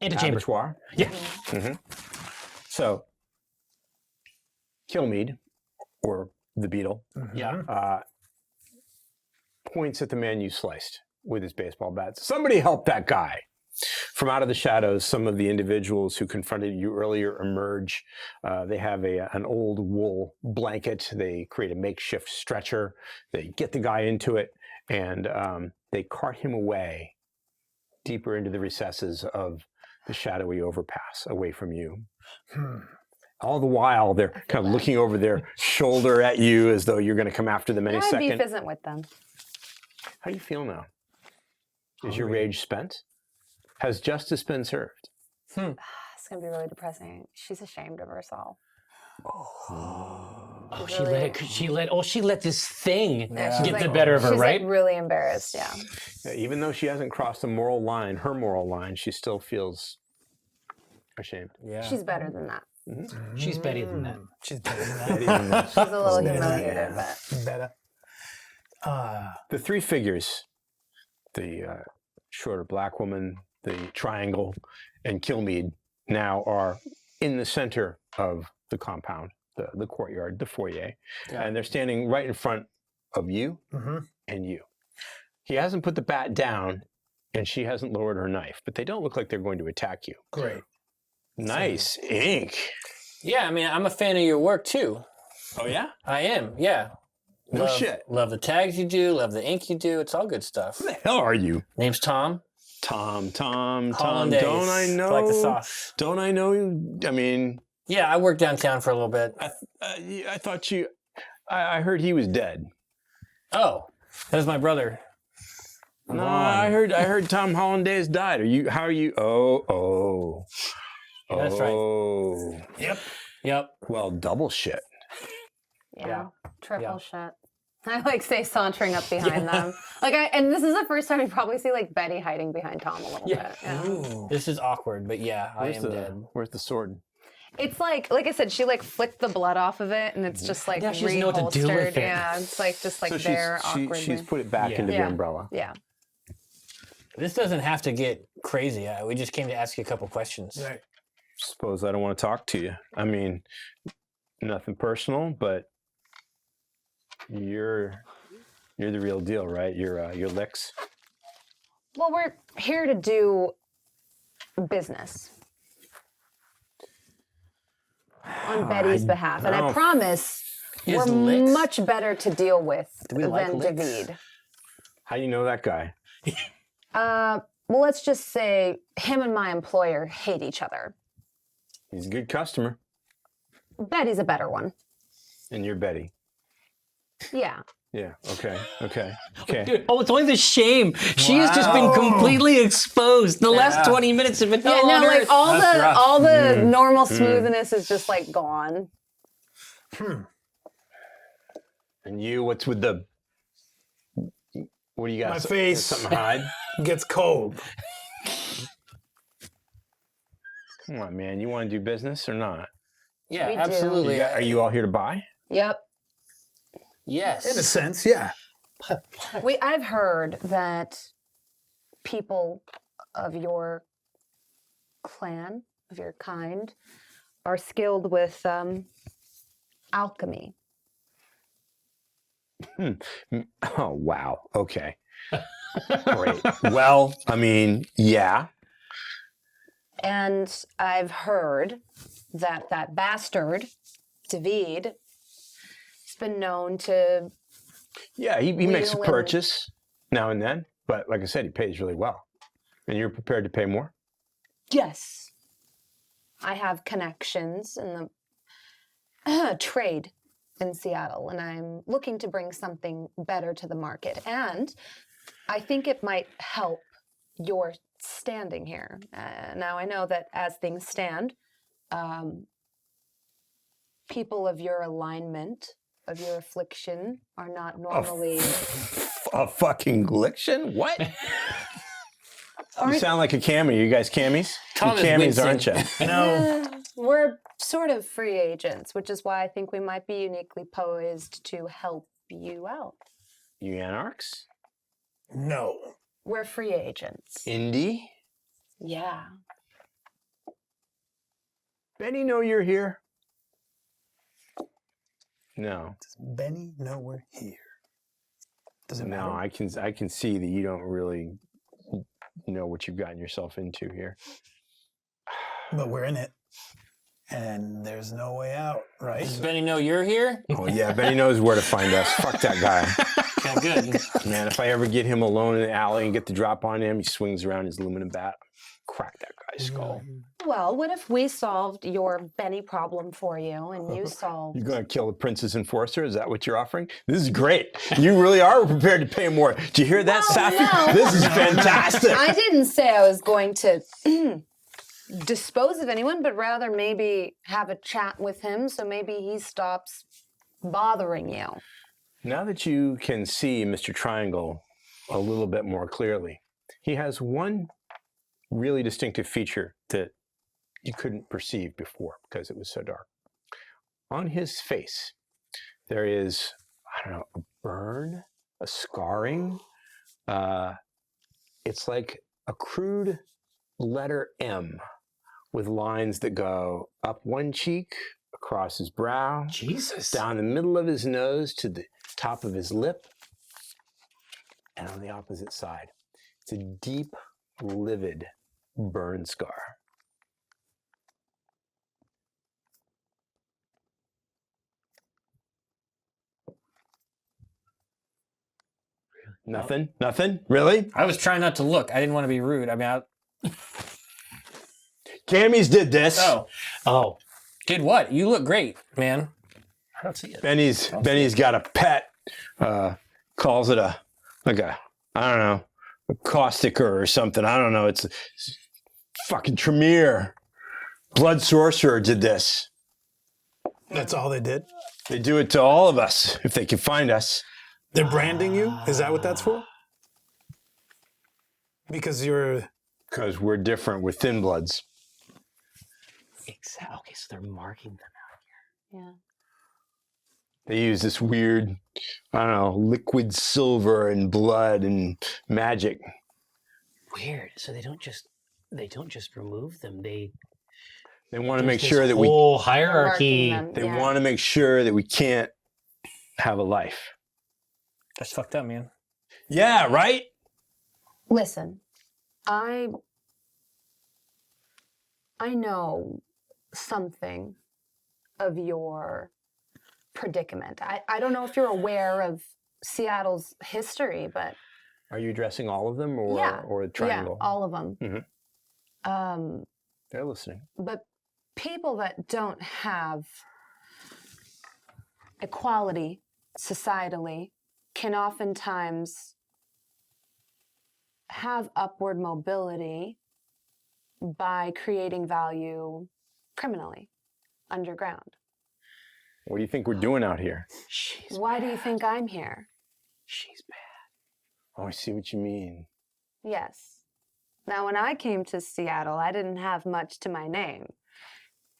Antechamber. abattoir. Yeah. So, Kilmeade, or the beetle, Yeah. points at the man you sliced with his baseball bat. Somebody help that guy. From out of the shadows, some of the individuals who confronted you earlier emerge. They have an old wool blanket. They create a makeshift stretcher. They get the guy into it, and they cart him away deeper into the recesses of the shadowy overpass, away from you. All the while, they're kind of looking over their shoulder at you as though you're going to come after them any My beef second. isn't with them. How do you feel now? Is your rage spent? Has justice been served? It's gonna be really depressing. She's ashamed of herself. Oh, she let this thing Yeah, she's get the better of her, she's right? like really embarrassed. Yeah. Yeah, even though she hasn't crossed the moral line, her moral line, she still feels ashamed. Yeah. She's better than that. She's better than that. She's better than that. She's a little humiliated, but Better. The three figures, the shorter black woman, the triangle, and Kilmeade now are in the center of the compound, the courtyard, the foyer. Yeah. And they're standing right in front of you and you. He hasn't put the bat down, and she hasn't lowered her knife, but they don't look like they're going to attack you. Great. Nice ink. Yeah, I mean, I'm a fan of your work too. Oh, yeah? I am, yeah. No shit. Love the tags you do, love the ink you do. It's all good stuff. Who the hell are you? Name's Tom. Tom. Hollandaise. Don't I know? Like the sauce. Don't I know you? I mean, Yeah, I worked downtown for a little bit. I thought you. I heard he was dead. Oh, that was my brother. No, I heard Tom Hollandaise died. How are you? Oh. That's right. Yep. Well, double shit. yeah, triple Yeah. shit. I like say sauntering up behind them. And this is the first time you probably see like Betty hiding behind Tom a little bit. Yeah. This is awkward, but yeah, I am dead. Where's the sword? It's like I said, she like flicked the blood off of it, and it's just like Yeah, she doesn't know what to do reholstered. with it. Yeah, it's like just like So there awkwardly. she's put it back Yeah. into the Yeah. umbrella. Yeah. This doesn't have to get crazy. We just came to ask you a couple questions. Right. Suppose I don't want to talk to you. I mean, nothing personal, but you're the real deal, right? You're licks. Well, we're here to do business on Betty's behalf, and I don't- promise Is we're licks- much better to deal with we than like licks? David. How do you know that guy? Well, let's just say him and my employer hate each other. He's a good customer, Betty's a better one. and you're Betty. Yeah. Yeah. Okay. Dude, it's only the shame. She has just been completely exposed. The last 20 minutes have been Yeah, hell on no, like earth. all the normal smoothness is just like gone. And you, what's with the? What do you got? My face. Something to hide? Gets cold. Come on, man. You want to do business or not? Yeah, We do. absolutely. Are you all here to buy? Yep. Yes. In a sense, yeah. I've heard that people of your clan, of your kind, are skilled with alchemy. Oh, wow. Okay. Great. Well, I mean, yeah. And I've heard that bastard, David, has been known to. Yeah, he makes a Wheel and- purchase now and then, but like I said, he pays really well. And you're prepared to pay more? Yes. I have connections in the trade in Seattle, and I'm looking to bring something better to the market. And I think it might help your standing here. Now, I know that as things stand, people of your alignment, of your affliction, are not normally. A fucking glitchin? What? You sound like a cammie. You guys cammies? Tom You is cammies, aren't you? We're sort of free agents, which is why I think we might be uniquely poised to help you out. You anarchs? No. We're free agents. Indie? Yeah. Benny know you're here? No. Benny, no, we're here. Doesn't No, matter. I can see that you don't really know what you've gotten yourself into here. But we're in it. And there's no way out, right? Does Benny know you're here? Oh, yeah, Benny knows where to find us. Fuck that guy. Okay, good. Man, if I ever get him alone in the alley and get the drop on him, he swings around his aluminum bat, crack that guy's skull. Well, what if we solved your Benny problem for you and you solved... You're going to kill the Princess Enforcer? Is that what you're offering? This is great. You really are prepared to pay more. Did you hear that, Safi? no. This is fantastic. I didn't say I was going to dispose of anyone, but rather maybe have a chat with him so maybe he stops bothering you. Now that you can see Mr. Triangle a little bit more clearly, he has one really distinctive feature that you couldn't perceive before because it was so dark. On his face, there is, I don't know, a burn, a scarring. It's like a crude letter M with lines that go up one cheek, across his brow, Jesus. down the middle of his nose to the top of his lip, and on the opposite side. It's a deep, livid burn scar. Nothing? Nothing? Really? I was trying not to look. I didn't want to be rude. I mean, Cammy's did this. Oh, did what? You look great, man. I don't see it. Benny's got a pet. Calls it I don't know, a causticer or something. I don't know. It's fucking Tremere. Blood Sorcerer did this. That's all they did? They do it to all of us if they can find us. They're branding you? Is that what that's for? Because Because we're different. We're thin bloods. Exactly. Okay, so they're marking them out. Yeah. They use this weird, I don't know, liquid silver and blood and magic. Weird. So they don't just remove them. They want to make there's sure this that we whole hierarchy. Marking them, they yeah. want to make sure that we can't have a life. That's fucked up, man. Yeah, right? Listen, I know something of your predicament. I don't know if you're aware of Seattle's history, but Are you addressing all of them or yeah, the triangle? yeah, all of them. Mhm. They're listening. But people that don't have equality societally can oftentimes have upward mobility by creating value criminally underground. What do you think we're doing out here? Why do you think I'm here? She's bad. Oh, I see what you mean. Yes. Now, when I came to Seattle, I didn't have much to my name.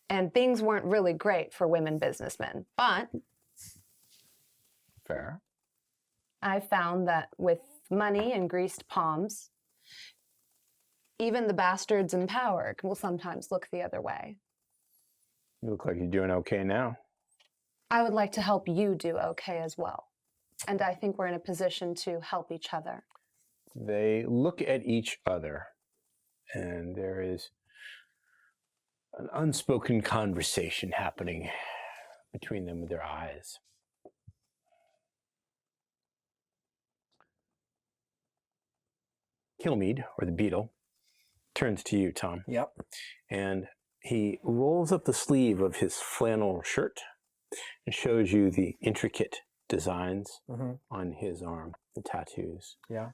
And things weren't really great for women businessmen. But Fair. I found that with money and greased palms, even the bastards in power will sometimes look the other way. You look like you're doing okay now. I would like to help you do okay as well. And I think we're in a position to help each other. They look at each other, and there is an unspoken conversation happening between them with their eyes. Kilmeade, or the beetle, turns to you, Tom, Yep. and he rolls up the sleeve of his flannel shirt and shows you the intricate designs on his arm, the tattoos. Yeah.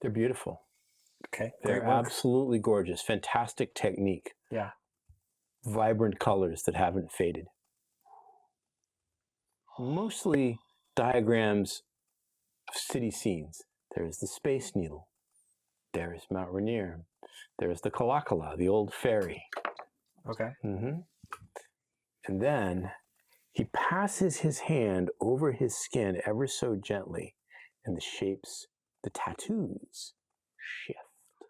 They're beautiful. Okay. They're Great work. absolutely gorgeous. Fantastic technique. Yeah. Vibrant colors that haven't faded. Mostly diagrams of city scenes. There's the Space Needle. There's Mount Rainier. There's the Kalakala, the old ferry. Okay. And then he passes his hand over his skin ever so gently, and the shapes, the tattoos, shift.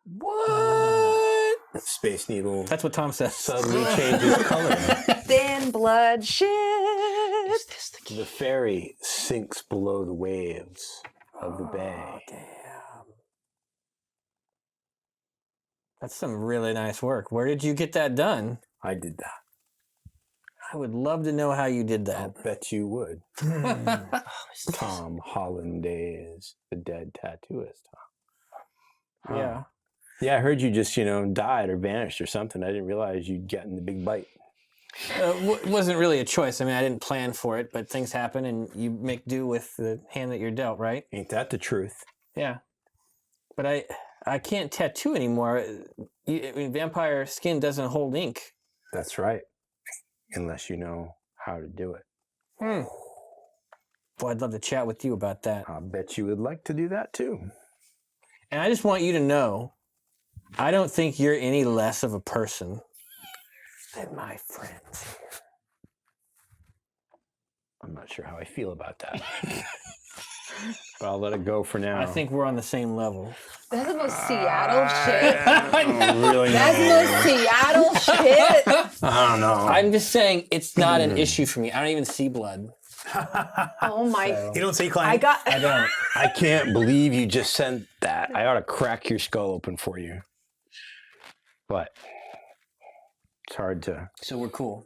What? The Space Needle That's what Tom says. suddenly changes color. Thin blood shit. Is this the key? The ferry sinks below the waves of the bay. Damn. That's some really nice work. Where did you get that done? I did that. I would love to know how you did that. I'll bet you would. Tom Hollandaise, the dead tattooist. Huh? Yeah. Yeah, I heard you just, died or vanished or something. I didn't realize you'd gotten the big bite. Wasn't really a choice. I mean, I didn't plan for it, but things happen and you make do with the hand that you're dealt, right? Ain't that the truth? Yeah. But I can't tattoo anymore. I mean, vampire skin doesn't hold ink. That's right. Unless you know how to do it. Boy, I'd love to chat with you about that. I bet you would like to do that too. And I just want you to know, I don't think you're any less of a person than my friends here. I'm not sure how I feel about that. But I'll let it go for now. I think we're on the same level. That's the most Seattle shit. Really That's the most Seattle shit. I don't know. I'm just saying it's not an issue for me. I don't even see blood. Oh my! You don't see Clank? I don't. I can't believe you just sent that. I ought to crack your skull open for you. But it's hard to. So we're cool.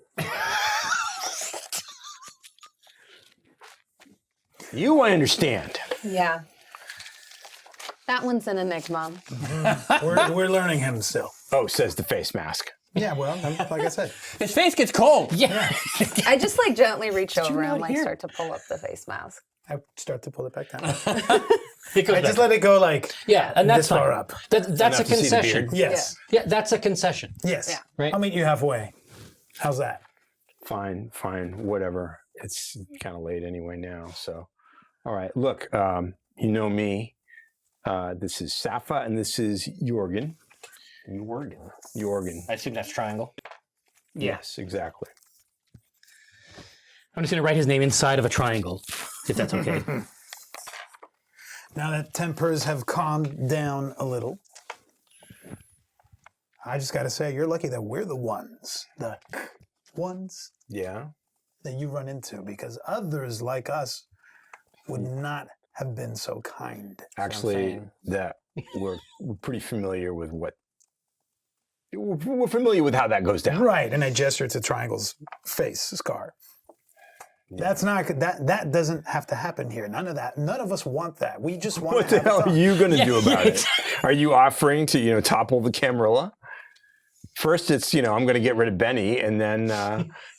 You I understand. Yeah. That one's an enigma. We're learning him still. Oh, says the face mask. Yeah, well, like I said. His face gets cold. Yeah. I just gently reach over and not hear? start to pull up the face mask. I start to pull it back down. It goes I back. just let it go like Yeah, and that's this far fine. up. That's a Enough to see the concession. beard. Yes. Yeah, that's a concession. Yes. Yeah. Right. I'll meet you halfway. How's that? Fine, whatever. It's kind of late anyway now. So, all right. Look, you know me. This is Safa, and this is Jorgen. Jorgen. I assume that's triangle. Yes, exactly. I'm just going to write his name inside of a triangle, if that's okay. Now that tempers have calmed down a little, I just got to say, you're lucky that we're the ones that Yeah. you run into, because others like us would not have been so kind. Actually, saying. that we're pretty familiar with we're familiar with how that goes down. Right, and I gesture to Triangle's face scar. That's not that doesn't have to happen here. None of that. None of us want that. We just want. What to the hell have are you going to do about it? Are you offering to, topple the Camarilla? First, it's, I'm going to get rid of Benny, and then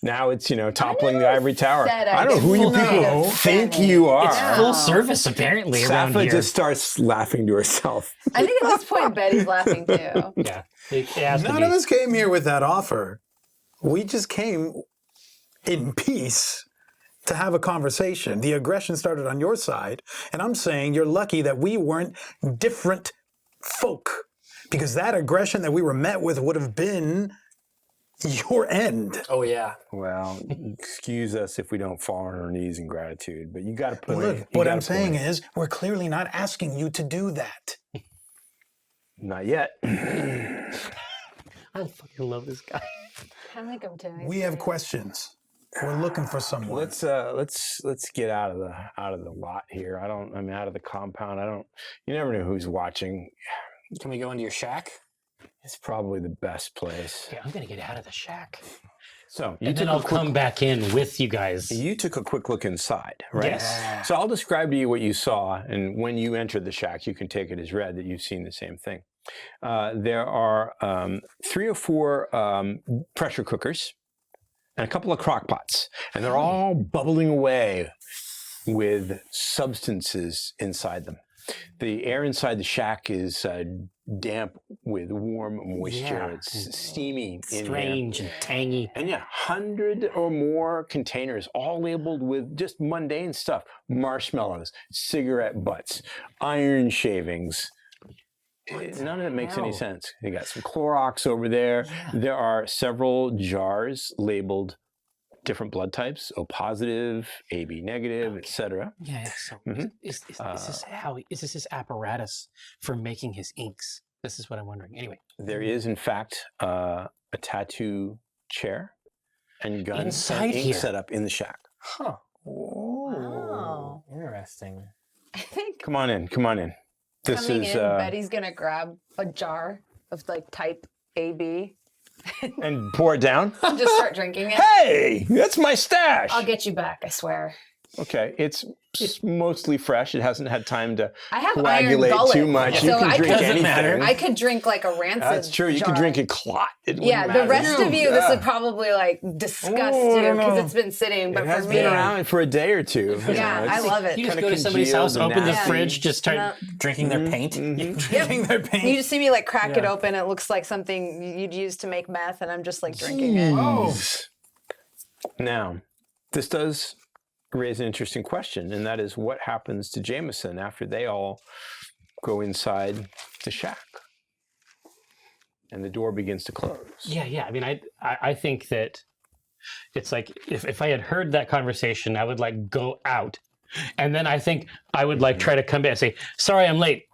now it's, toppling the Ivory Tower. said I don't know who you get rid people of think Benny. you are. It's full service, apparently, around Safa here. just starts laughing to herself. I think at this point Betty's laughing too. Yeah. It has to None be. of us came here with that offer. We just came in peace to have a conversation. The aggression started on your side, and I'm saying you're lucky that we weren't different folk, because that aggression that we were met with would have been your end. Oh yeah. Well, excuse us if we don't fall on our knees in gratitude, but you got a But point. look, You what got I'm a saying point. is we're clearly not asking you to do that. Not yet. I fucking love this guy. I like him too. We have questions. We're looking for someone. Let's get out of the lot here. Out of the compound. You never know who's watching. Can we go into your shack? It's probably the best place. Yeah, I'm going to get out of the shack. So And then I'll come back in with you guys. You took a quick look inside, right? Yes. So I'll describe to you what you saw, and when you enter the shack, you can take it as read that you've seen the same thing. There are 3 or 4 pressure cookers and a couple of crock pots, and they're all bubbling away with substances inside them. The air inside the shack is damp with warm moisture. Yeah. It's steamy in here. Strange and tangy. And 100 or more containers, all labeled with just mundane stuff. Marshmallows, cigarette butts, iron shavings. None of it makes any sense. You got some Clorox over there. Yeah. There are several jars labeled different blood types, O positive, AB negative, etc. Yeah. So Mhm. is this his apparatus for making his inks? This is what I'm wondering. Anyway, There is, in fact, a tattoo chair and gun Inside and ink here. set up in the shack. Huh. Wow. Interesting. I think Come on in. This coming is in, Betty's gonna grab a jar of like type AB. And pour it down. Just start drinking it. Hey, that's my stash. I'll get you back, I swear. Okay, it's mostly fresh. It hasn't had time to I have iron coagulate gullet, too much. You so can I drink could- anything. I could drink like a rancid. That's true. You jar. could drink a clot. It Yeah, wouldn't the matter. rest of you, this would probably like disgust you no. because it's been sitting. But It for has me, been around for a day or two. yeah, I love it. You just Kinda go to somebody's congealed house, and open the nasty. fridge, just start. No. Drinking their paint. Drinking their paint. You just see me like crack it open. It looks like something you'd use to make meth, and I'm just like drinking it. Oh, Now, this does raise an interesting question, and that is what happens to Jamison after they all go inside the shack and the door begins to close. Yeah. I mean, I think that it's like if I had heard that conversation, I would like go out, and then I think I would like try to come back and say, "Sorry, I'm late."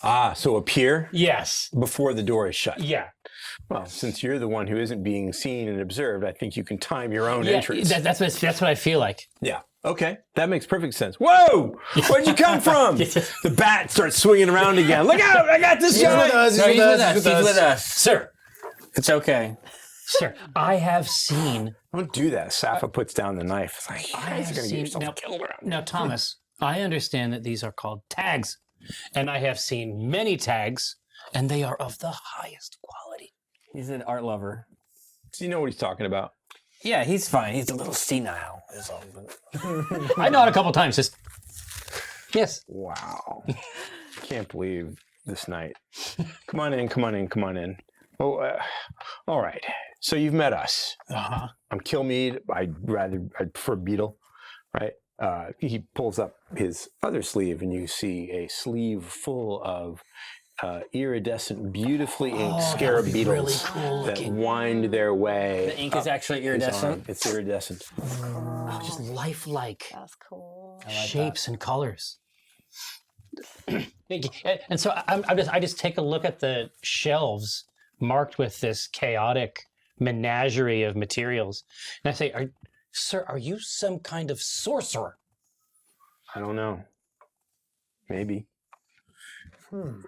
Ah, so appear Yes. before the door is shut. Yeah. Well, since you're the one who isn't being seen and observed, I think you can time your own Yeah. entrance. That's what I feel like. Yeah. Okay. That makes perfect sense. Whoa! Where'd you come from? The bat starts swinging around again. Look out! I got this he's with guy! us. No, he's with us. He's He's with us. Sir, It's okay. sir, I have seen. Don't do that. Safa puts down the knife. It's like, you I guys have are going to get seen. yourself Now, killed around. now, Thomas, I understand that these are called tags, and I have seen many tags, and they are of the highest quality. He's an art lover. So you know what he's talking about. Yeah, he's fine. He's a little senile. Is all. I know it a couple times. Just yes. Wow. Can't believe this night. Come on in, come on in, come on in. Oh, all right. So you've met us. Uh-huh. I'm Killmead. I prefer Beetle, right? He pulls up his other sleeve, and you see a sleeve full of iridescent, beautifully inked scarab be beetles really cool that looking. wind their way. The ink is actually his arm. iridescent. It's iridescent. Oh, just lifelike That's cool. shapes and colors. And so I just take a look at the shelves marked with this chaotic menagerie of materials, and I say, "Sir, are you some kind of sorcerer?" I don't know. Maybe.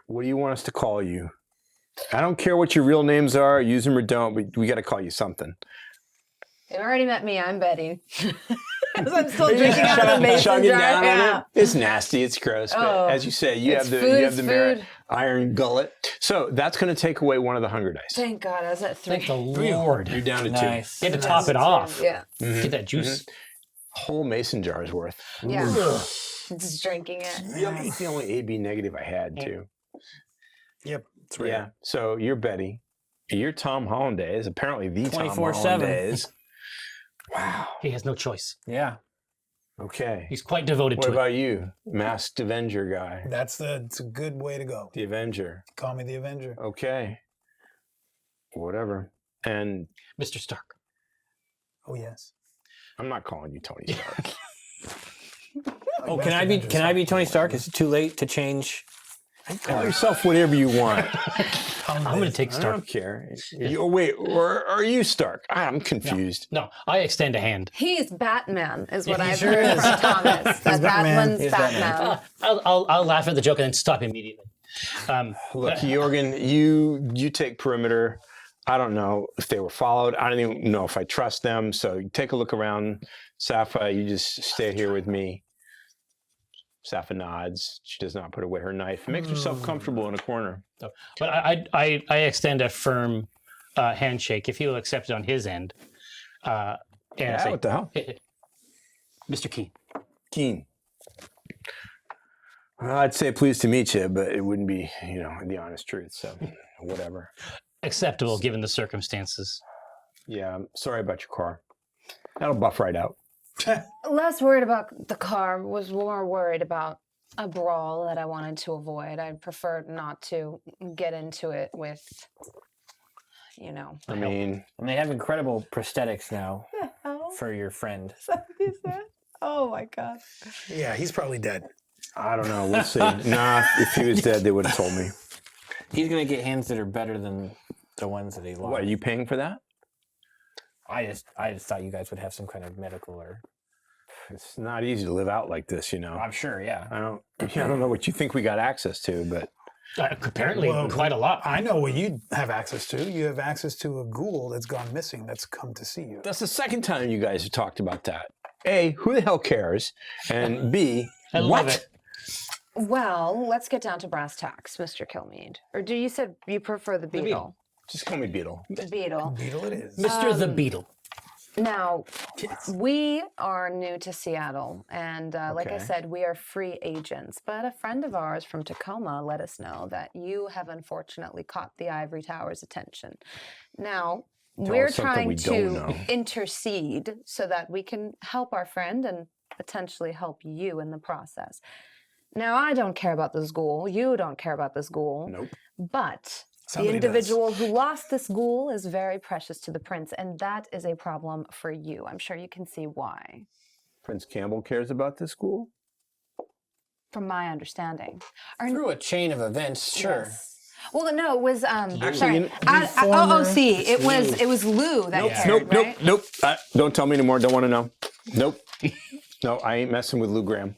What do you want us to call you? I don't care what your real names are, use them or don't, but we got to call you something. You've already met me. I'm Betty. 'Cause I'm still drinking out of the mason Chugging jar. down Yeah. on it. It's nasty. It's gross. But Oh, as you say, you it's have food, the it's merit food. iron gullet. So that's going to take away one of the hunger dice. Thank God, I was at 3. Thank the Lord. You're down to Nice. You had to top it off. Yeah, Get that juice. two. Whole mason jar's worth. yeah. Just drinking it. It's the only AB negative I had too. yep. It's right. Yeah. So you're Betty. You're Tom Hollandaise. Apparently the Tom 24/7. Hollandaise. Wow. He has no choice. Yeah. Okay. He's quite devoted What to it. about you, Masked Avenger guy? It's a good way to go. The Avenger. Call me the Avenger. Okay. Whatever. And Mr. Stark. Oh yes. I'm not calling you Tony Stark. Oh, can I be Tony Stark? Is it too late to change? Call yourself whatever you want. I'm going to take I Stark. don't care. Oh, wait, or are you Stark? I'm confused. No, I extend a hand. He's Batman, is what Yeah, he I've sure heard is. from Thomas. That Batman. Batman's He's Batman. Batman. I'll laugh at the joke and then stop immediately. Look, Jorgen, you take perimeter. I don't know if they were followed. I don't even know if I trust them. So you take a look around. Safa, you just stay here with me. Safa nods. She does not put away her knife. Makes herself comfortable in a corner. But I extend a firm handshake if he will accept it on his end. And I Yeah, say, what the hell? Mr. Keen. Keen. Well, I'd say pleased to meet you, but it wouldn't be, the honest truth. So whatever. Acceptable given the circumstances. Yeah, I'm sorry about your car. That'll buff right out. Less worried about the car, was more worried about a brawl that I wanted to avoid. I preferred not to get into it with, I mean, And they have incredible prosthetics now for your friend. Oh my God. Yeah, he's probably dead. I don't know. We'll see. Nah, if he was dead, they would have told me. He's gonna get hands that are better than the ones that he lost. What, are you paying for that? I just thought you guys would have some kind of medical or. It's not easy to live out like this, I'm sure, yeah. I don't know what you think we got access to, but Apparently, Well, quite a lot. I know what you have access to. You have access to a ghoul that's gone missing that's come to see you. That's the second time you guys have talked about that. A, who the hell cares? And B, I what? love it. Well, let's get down to brass tacks, Mr. Kilmeade. Or do you said you prefer the beetle? beetle. Just call me Beetle. The beetle. Beetle it is. Mr. the Beetle. Now, we are new to Seattle, and like I Okay. said, we are free agents. But a friend of ours from Tacoma let us know that you have unfortunately caught the Ivory Tower's attention. Now, we're us something trying we don't know. to intercede so that we can help our friend and potentially help you in the process. Now, I don't care about this ghoul. You don't care about this ghoul. Nope. But Somebody the does. individual who lost this ghoul is very precious to the prince, and that is a problem for you. I'm sure you can see why, Prince Campbell cares about this school? from my understanding. Through a chain of events, sure. Yes. Well, no, it was sorry. you- OOC. It was Lou that cared, right? Nope. Don't tell me anymore. Don't want to know. Nope. No, I ain't messing with Lou Graham.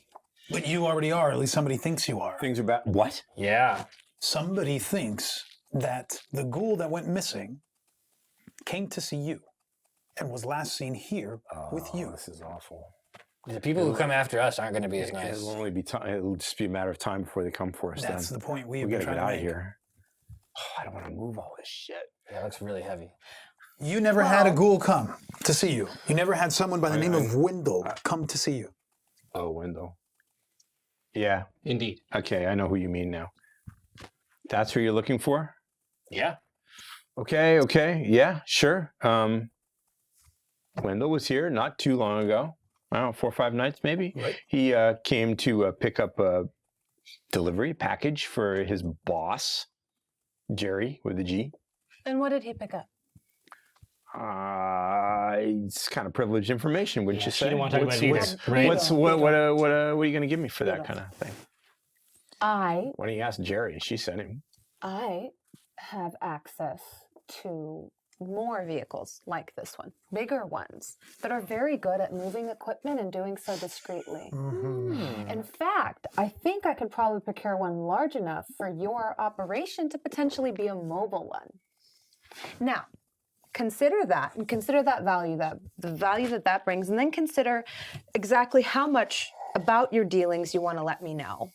But you already are. At least somebody thinks you are. Things are bad. What? Yeah. Somebody thinks that the ghoul that went missing came to see you and was last seen here with you. This is awful. The people who come after us aren't going to be as nice. It'll only be time. It'll just be a matter of time before they come for us. That's then the point we've we been gotta trying get to out make. of here. Oh, I don't want to move all this shit. Yeah, it looks really heavy. You never had a ghoul come to see you. You never had someone by the name of Wendell come to see you. Oh, Wendell. Yeah. Indeed. Okay, I know who you mean now. That's who you're looking for? Yeah. Okay. Yeah, sure. Wendell was here not too long ago. I don't know, 4 or 5 nights maybe. Right. He came to pick up a delivery package for his boss, Jerry with a G. And what did he pick up? It's kind of privileged information, wouldn't you she say? didn't want to talk about it either, right? What are you going to give me for that kind of thing? I Why don't you ask Jerry? She sent him. have access to more vehicles like this one, bigger ones that are very good at moving equipment and doing so discreetly. In fact, I think I could probably procure one large enough for your operation to potentially be a mobile one. Now, consider that and consider that value, the value that brings, and then consider exactly how much about your dealings you want to let me know.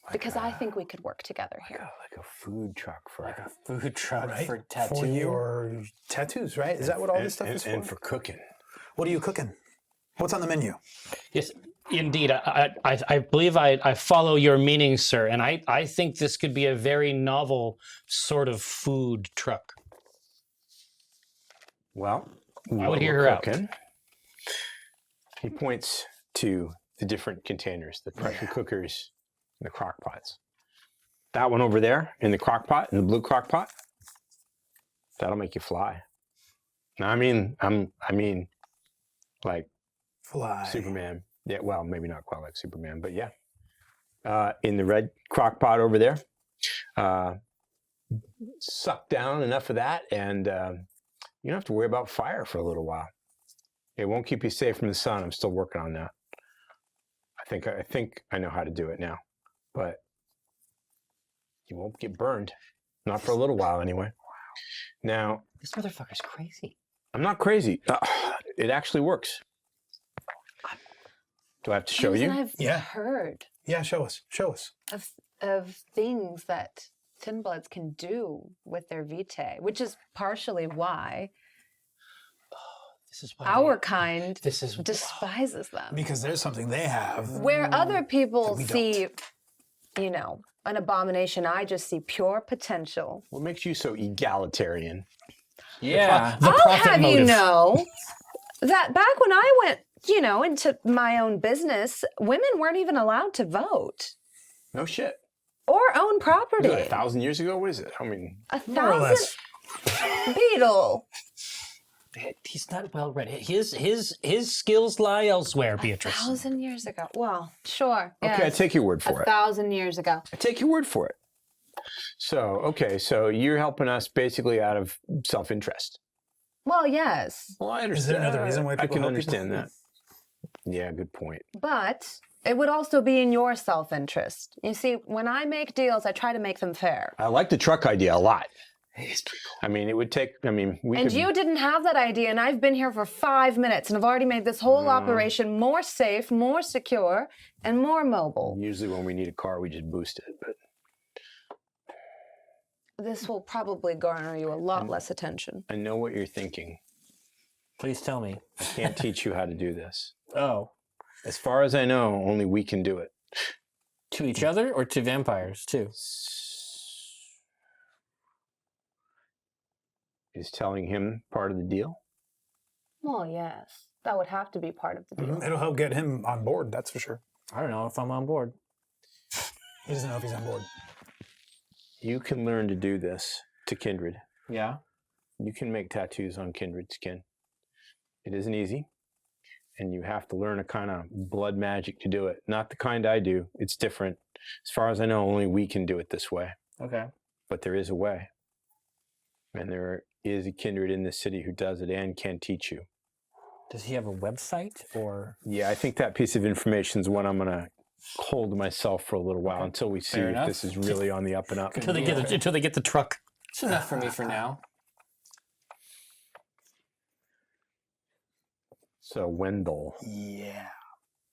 Because I think we could work together here. Like a food truck for Food truck Right? for tattoo. For your tattoos, right? Is that what all this stuff is for? and for cooking. What are you cooking? What's on the menu? Yes, indeed. I believe I follow your meaning, sir, and I think this could be a very novel sort of food truck. Well, I would hear her out. cooking. He points to the different containers, the pressure cookers, and the crock pots. That one over there in the crock pot, in the blue crock pot, that'll make you fly. Now, I mean, like Fly. Superman. Yeah, well, maybe not quite like Superman, but yeah. In the red crock pot over there, suck down enough of that, and you don't have to worry about fire for a little while. It won't keep you safe from the sun. I'm still working on that. I think I know how to do it now, but you won't get burned. Not for a little while, anyway. Now, This motherfucker's crazy. I'm not crazy. It actually works. Do I have to show Things you? that I've Yeah. heard Yeah, show us. Show us. of things that Thin Bloods can do with their vitae, which is partially why This is why our kind This is despises them. Because there's something they have. Where other people we see, an abomination, I just see pure potential. What makes you so egalitarian? Yeah. the I'll profit have you motive. know that back when I went, into my own business, women weren't even allowed to vote No shit. or own property. 1,000 years ago? What is it? I mean, More or less. Beetle. He's not well read. His skills lie elsewhere, Beatrice. 1,000 years ago. Well, sure. okay, I Yes. take your word for it. 1,000 years ago. I take your word for it. So you're helping us basically out of self-interest. Well, yes. Well, I understand. Is there another reason why I people can help understand people? that. Yeah, good point. But it would also be in your self-interest. You see, when I make deals, I try to make them fair. I like the truck idea a lot. I mean, it would take. I mean, we And could. you didn't have that idea, and I've been here for 5 minutes, and I've already made this whole operation more safe, more secure, and more mobile. Usually, when we need a car, we just boost it. But This will probably garner you a lot less attention. I know what you're thinking. Please tell me. I can't teach you how to do this. Oh, As far as I know, only we can do it. to each other or to vampires too? Is telling him part of the deal? Well, yes. That would have to be part of the deal. It'll help get him on board, that's for sure. I don't know if I'm on board. He doesn't know if he's on board. You can learn to do this to kindred. Yeah. You can make tattoos on kindred skin. It isn't easy. And you have to learn a kind of blood magic to do it. Not the kind I do. It's different. As far as I know, only we can do it this way. Okay. But there is a way. And there is a kindred in this city who does it and can teach you. Does he have a website or? Yeah, I think that piece of information is what I'm going to hold to myself for a little while until we see Fair if enough. this is really on the up and up. Until they get the truck. It's enough for me for now. So Wendell. Yeah.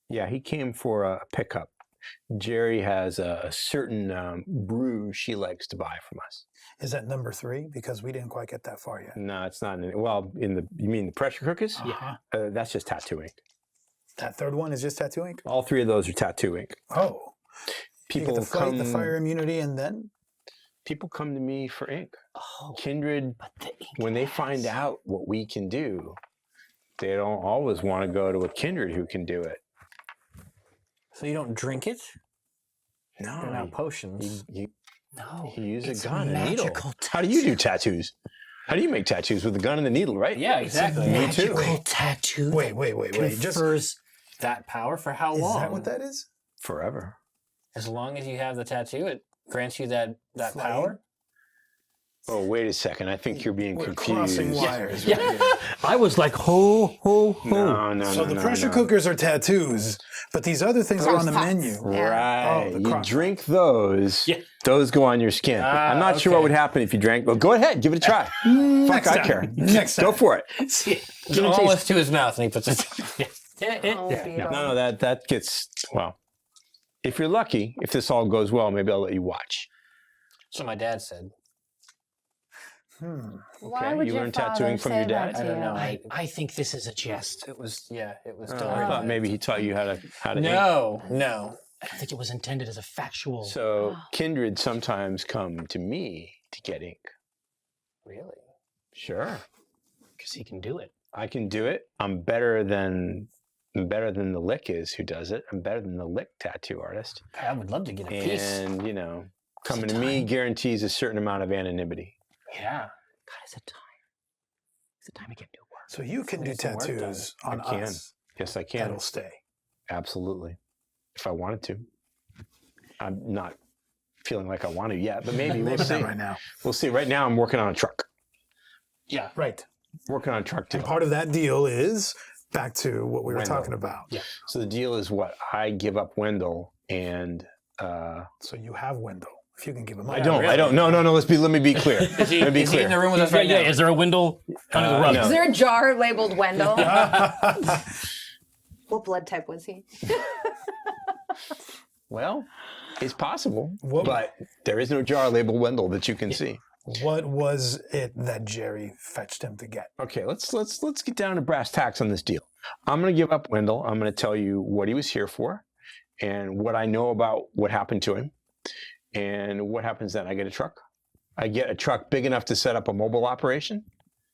Yeah, he came for a pickup. Jerry has a certain brew she likes to buy from us. Is that number 3? Because we didn't quite get that far yet. No, it's not. Well, you mean the pressure cookers? Uh-huh. That's just tattoo ink. That third one is just tattoo ink? All 3 of those are tattoo ink. Oh. People you get the flight, come. the fire immunity, and then? People come to me for ink. Oh, Kindred, but the ink when they find out what we can do, they don't always want to go to a kindred who can do it. So you don't drink it? No, They're not potions. No, you use it's a gun and a needle. magical How do you do tattoos? How do you make tattoos with a gun and a needle, right? Yeah, exactly. Me too. Magical tattoo. Wait. Just, Confers That power for how is long? that what that is? Forever. As long as you have the tattoo, it grants you that power. Oh, wait a second. I think you're being We're confused. crossing wires. Yeah. I was like, ho, ho, ho. No, So the no, pressure no. cookers are tattoos, but these other things are on the Cross pots. menu. Yeah. Right. Oh, the you crock drink those. Yeah. Those go on your skin. I'm not sure what okay. would happen if you drank. Well, go ahead. Give it a try. Next Fuck, I time. care. Next time. Go for it. See, Give it a Almost taste. to his mouth, and he puts it. Oh, Beetle. No, that gets, well, if you're lucky, if this all goes well, maybe I'll let you watch. That's what my dad said. Why Okay, would you your learned father tattooing from say your dad? that to I don't you? know. I think this is a jest. It was I thought maybe he taught you how to ink. No. I don't think it was intended as a factual. So kindred sometimes come to me to get ink. Really? Sure. Because he can do it. I can do it. I'm better than the Lick is who does it. I'm better than the Lick tattoo artist. I would love to get a piece. And, coming to me guarantees a certain amount of anonymity. Yeah. God, it's a time. It's a time to get new work. So you can do Get some work done. tattoos on I can. us. Yes, I can. That'll stay. Absolutely. If I wanted to. I'm not feeling like I want to yet, but maybe we'll Maybe see. not right now. We'll see. Right now, I'm working on a truck. Yeah. Right. Working on a truck deal. And part of that deal is back to what we were Wendell. talking about. Yeah. So the deal is what? I give up Wendell and So you have Wendell. If you can give him up. I don't. No. Let me be clear. Is he, Let me be is he in the clear. room with us right now? Is there a window under the rug? no. Is there a jar labeled Wendell? What blood type was he? Well, it's possible, What- but there is no jar labeled Wendell that you can see. What was it that Jerry fetched him to get? Okay, let's get down to brass tacks on this deal. I'm going to give up Wendell. I'm going to tell you what he was here for, and what I know about what happened to him, and what happens then. I get a truck. I get a truck big enough to set up a mobile operation.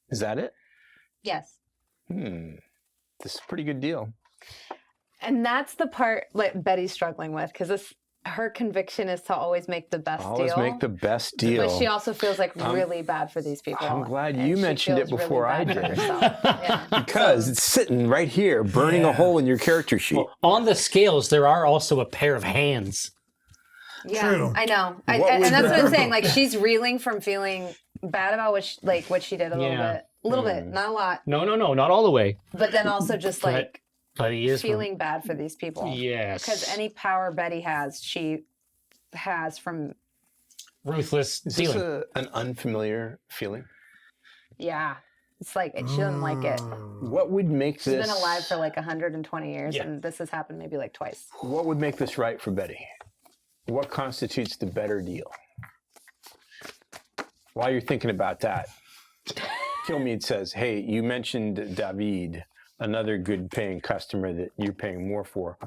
Is that it? Yes. This is a pretty good deal. And that's the part like Betty's struggling with because her conviction is to always make the best Always deal. make the best deal. But she also feels like really bad for these people. I'm glad and you she mentioned it feels really before I bad for did. herself. Yeah. Because it's sitting right here, burning a hole in your character sheet. Well, on the scales, there are also a pair of hands. Yeah, True. I know. What And was that's the- what I'm saying. Like she's reeling from feeling bad about what she did a little Yeah. bit. A little bit, not a lot. No, not all the way. But then also just Right. like But he is feeling bad for these people. Yes. Because any power Betty has, she has from, Ruthless Is dealing. this an unfamiliar feeling? yeah. It's like, she doesn't like it. What would make She's this... been alive for like 120 years, Yeah. and this has happened maybe like twice. What would make this right for Betty? What constitutes the better deal? While you're thinking about that, Kilmeade says, hey, you mentioned David, another good paying customer that you're paying more for.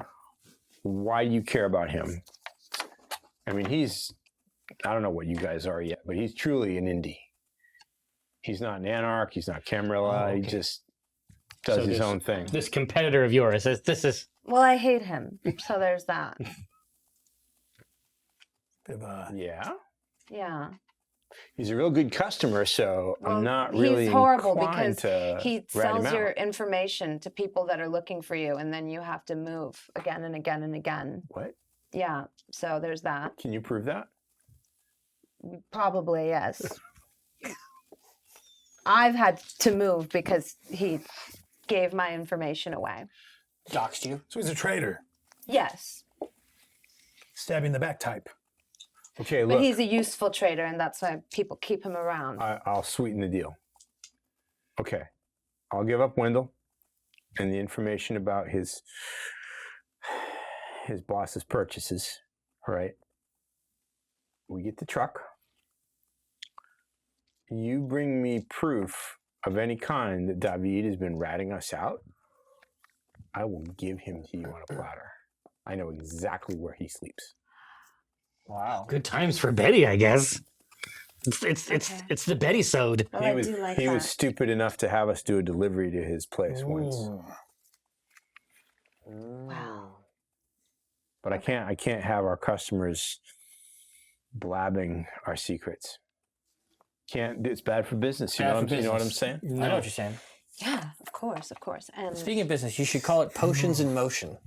Why do you care about him? I mean, I don't know what you guys are yet, but he's truly an indie. He's not an anarch. He's not Camarilla. okay. He just does his own thing. This competitor of yours, this is Well, I hate him, so there's that. Yeah. Yeah. He's a real good customer, so Well, I'm not really he's horrible inclined because to he rat him sells your out. information to people that are looking for you, and then you have to move again and again and again. What? Yeah, so there's that. Can you prove that? Probably, yes. I've had to move because he gave my information away. Doxed you. So he's a traitor. Yes, Stabbing the back type. Okay, but look. he's a useful trader, and that's why people keep him around. I'll sweeten the deal. Okay. I'll give up Wendell and the information about his boss's purchases. All right. We get the truck. You bring me proof of any kind that David has been ratting us out. I will give him to you on a platter. I know exactly where he sleeps. Wow. good times for Betty, I guess. It's Okay. it's the Betty sewed. Oh, I do like he that. was stupid enough to have us do a delivery to his place once. Wow. But I can't have our customers blabbing our secrets. Can't. It's bad for business. You know what I'm business. saying? I know what you're saying. Yeah, of course, of course. And Speaking of business, you should call it Potions in Motion.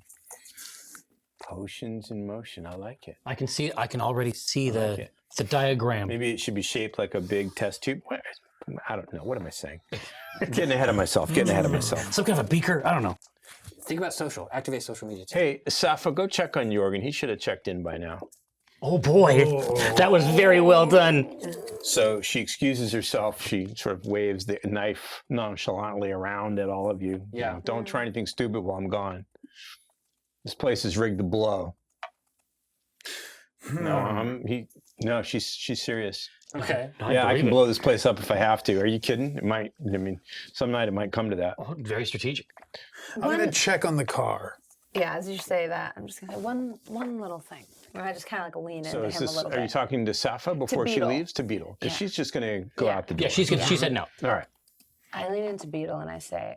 Potions in motion. I like it. I can already see like the it. the diagram. Maybe it should be shaped like a big test tube. I don't know. What am I saying? Getting ahead of myself. Some kind of a beaker. I don't know. Think about social. Activate social media. Too. Hey, Safa, go check on Jorgen. He should have checked in by now. Oh boy, that was very well done. So she excuses herself. She sort of waves the knife nonchalantly around at all of you. You Yeah. know, don't try anything stupid while I'm gone. This place is rigged to blow. No, she's serious. Okay. Yeah, I believe can it. blow this place up if I have to. Are you kidding? It might. I mean, some night it might come to that. Oh, very strategic. I'm going to check on the car. yeah, as you say that, I'm just gonna say one little thing. And I just kind of like lean into So him is a this? little Are you bit. talking to Safa before she Beetle. leaves? To Beetle, because Yeah. she's just going to go Yeah. out the door. Yeah, she said no. All right. I lean into Beetle and I say,